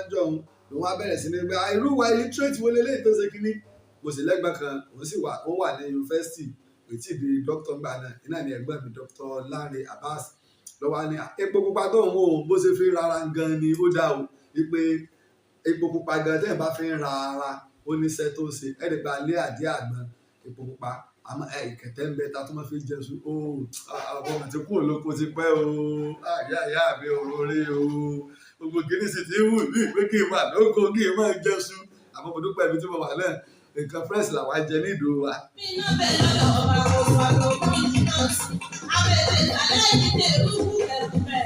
ń jọun ni wọ́n á bẹ̀rẹ̀ sí ní gbé irú wa illiterate wo lélẹ́yìí tó ṣe kínní mo sì lẹ́gbọ̀n kan ó wà ní yunifásitì kò tí ì di dókítà ńgbà náà iná ni ẹ̀gbọ́n mi dókítà Laji Abbas lọ́wọ́ ní epo pupa tó ń wò ó bó ṣe fi rárá gan ni ó dá o wípé epo pupa gan tẹ́yìn bá fi ń ra ara ó níṣẹ́ tó ṣe ẹ̀rì gba lé àdí àgbọn epo pupa àmọ́ ìkẹtẹ́ ń bẹ ta tó máa fi jẹun ó àwọn ọmọ tí kúrò lóko ti pẹ́ o àyà mi ò rí o gbogbo kìíní sì ti wù mí pé kí n wà lóko kí n máa jẹun àmọ́ mo dúpẹ́ ibi tí mo wà náà nǹkan fresh làwọn jẹ ní ìdó wa. iná bẹ̀ lọ́dọ̀ ọba gbogbo àgbogbo ìdíjọ́sí abẹ́rẹ́ ìtàlẹ́ ìdíje ìlú ẹ̀rù bẹ̀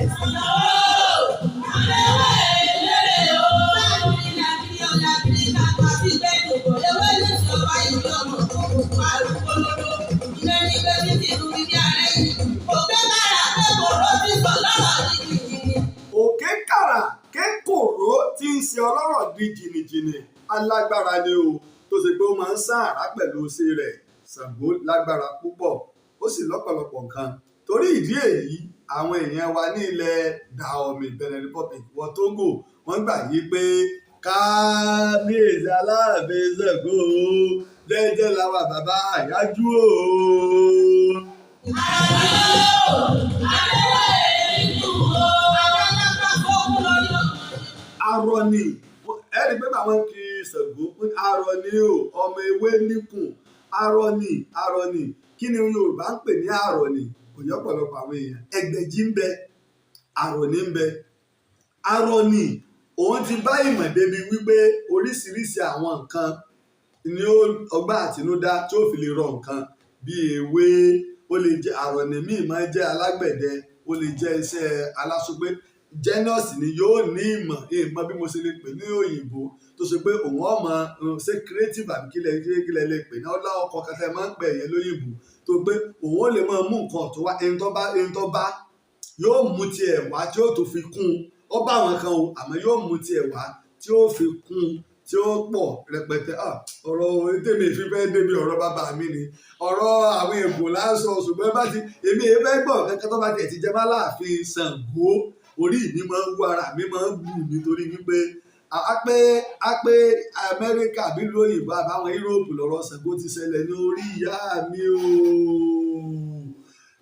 òkè kàrà kékòrò tí ń ṣe ọlọ́rọ̀ di jìnnìjìnnì alágbára ni o tó ṣe pé ó máa ń sáàrà pẹ̀lú ṣe rẹ̀ Ṣàngó lágbára púpọ̀ ó sì lọ́pọ̀lọpọ̀ nǹkan torí ìdí èyí àwọn èèyàn wa ní ilẹ̀ Dahomey Benin Republic wọ Togo wọ́n gbà yí pé kábíyèsí Aláàfin Ṣàngó jẹ́jẹ́ làwọn bàbá àyájú o. Àyájú o. arọ ni ẹ̀rí pé àwọn kì í Ṣàngó arọ ni o ọmọ ewé níkùn arọ ni kí ni Yorùbá ń pè ní arọ ni kò yọ ọ̀pọ̀lọpọ̀ àwọn èèyàn ẹgbẹ̀jì ń bẹ arọ ni ń bẹ arọ ni òun ti bá ìmọ̀ débi wípé oríṣiríṣi àwọn nǹkan ni ọgbà àtinúdá tí ó fi lè rọ nǹkan bíi ewé ó lè jẹ àrọ̀nì míì máa jẹ́ alágbẹ̀dẹ ó lè jẹ́ iṣẹ́ aláṣọpé genius ni yóò ní ìmọ̀ bí mo ṣe lè pè ní òyìnbó tó ṣe pé òun ọmọ ṣe creative àbí kílẹ̀ lè pè ní ọlá ọkọ̀ kẹtẹ máa ń pè yẹn lóyìnbó tó pé òun ó lè máa mú nǹkan tó wá ẹni tó bá yóò mú tiẹ̀ wá tí ó tó fi kún ó bá àwọn kan o àmọ́ yóò mú tiẹ̀ wá tí ó fi kún tí ó pọ̀ rẹpẹtẹ ọ̀rọ̀ tèmi ìfífẹ́ débi ọ̀rọ̀ bàbá mi ni ọ̀rọ̀ àwọn èèbò lásán ṣùgbọ́n bá ti èmi èèfẹ́ gbọ́ kẹ́kẹ́ tó bá tiẹ̀ ti jẹ́ má láàfin Ṣàngó orí mi máa ń wú ara mi máa ń gbù nítorí wípé a pé Amẹ́ríkà bí lóyìnbó àbáwọn Yúróòpù lọ́rọ̀ Ṣàngó ti ṣẹlẹ̀ ní orí ìyá mi o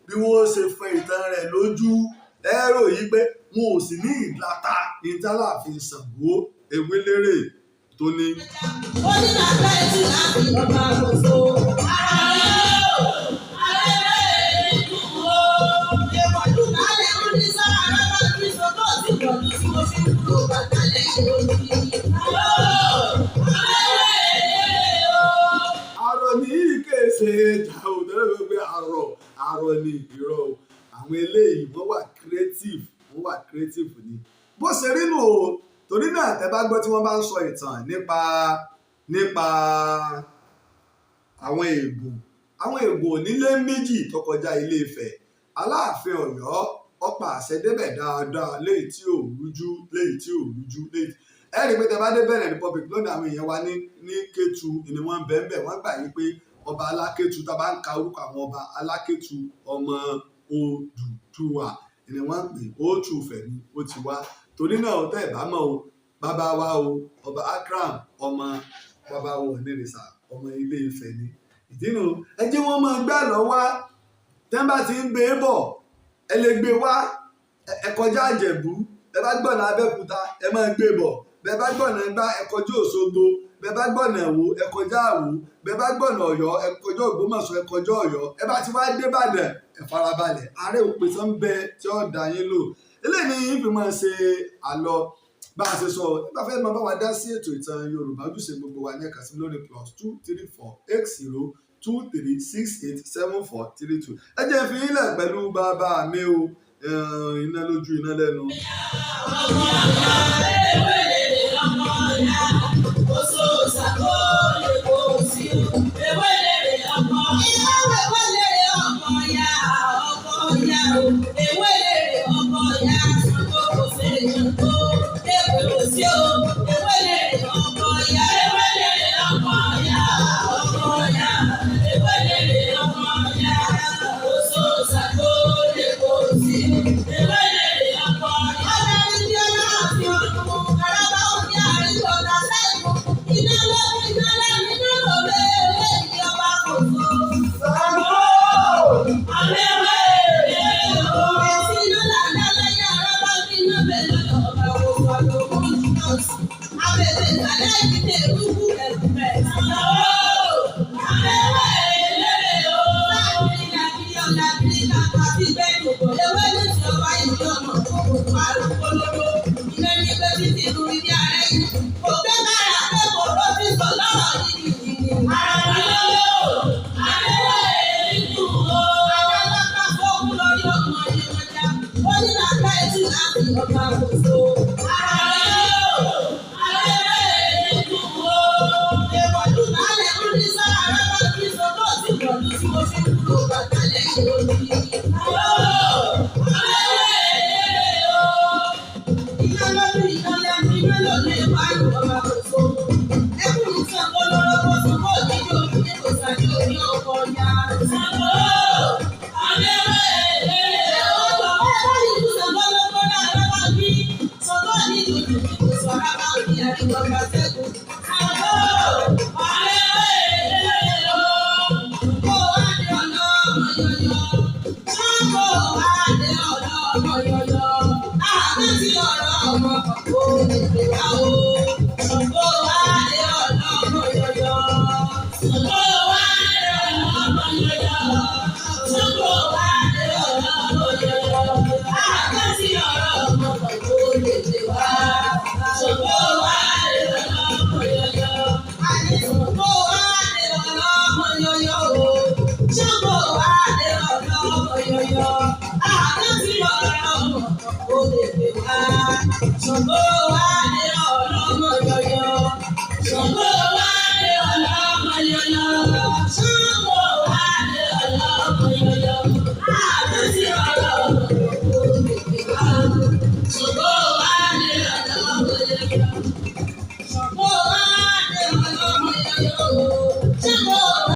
bí wọ́n ṣe fẹ́ ìtàn rẹ̀ lójú ẹ̀rọ yìí pé wọn ò sì ní ìlàta ìtàláàfin Ṣàngó ewé lérè tó ní. ó ní nàgbà ẹtì láti ọba àkóso ara rẹ̀ ó alẹ́ ìdùn ó èèwọ̀dù kálẹ̀ ó ní sára rárá kí sọ́kọ́ sí ìwọ̀dù tí mo fi kúrò bàtà lẹ́yìn òbí. Arọ ní ìkéṣe ìjà òtẹ́lẹ̀ pé arọ ní ìrọ̀ àwọn eléyìí wọ́n wà creative ni bó ṣe rí nù o torí náà tẹ́ bá gbọ́ tí wọ́n bá ń sọ ìtàn nípa àwọn Ègùn onílé méjì tó kọjá Ilé Ifẹ̀ Aláàfin Ọ̀yọ́ ọ̀pá àṣẹ débẹ̀ dáadáa léyìí tí ò rújú ẹ rí i pé tẹ́ bá dé Benin Republic lónìí àwọn èèyàn wa ní Kétu ni wọ́n ń bẹ́ẹ̀ wọ́n gbà yí pé ọba Alákétu tá a bá ń ka orúkọ àwọn ọba Alákétu ọmọ Odùduwà ni wọ́n ń pè Òtù Ifẹ̀ ni ó ti wá torí náà ọ̀tá ìbámọ̀ o bàbá wa o ọba Akram ọmọ bàbá wa onírìṣà ọmọ Ilé Ifẹ̀ ni ìdínú ẹ jẹ́ wọ́n máa gbà lọ́wọ́ tẹ́ńbà tí ń gbé bọ̀ ẹ lè gbé wá ẹ kọjá Ìjẹ̀bú ẹ bá gbọ̀nà Abẹ́òkúta ẹ máa gbé bọ̀ bẹ́ẹ̀ bá gbọ̀nà Ẹ̀gbá ẹ kọjá Òṣogbo bẹ́ẹ̀ bá gbọ̀nà Ẹ̀wó ẹ kọjá Àwó bẹ́ẹ̀ bá gbọ̀nà Ọ̀yọ́ ẹ kọjá Ògbómọ̀ṣọ́ ẹ kọjá Ọ̀yọ́ ẹ bá ti wá dé Ìbàdàn ẹ farabalẹ̀ Ààrẹ òpèsè ń bẹ tí ó dá yín lò eléyìí ni fi máa ṣe àlọ bá a ṣe sọ ẹ bá fẹ́ máa bá wa dá sí ètò ìtàn Yorùbá ojúṣe gbogbo wa ní ẹ̀ka sí lórí +23480236743 ẹ jẹ́ fi yín lẹ̀ pẹ̀lú bàbá mi o iná lójú iná lẹ́nu. Ọmọ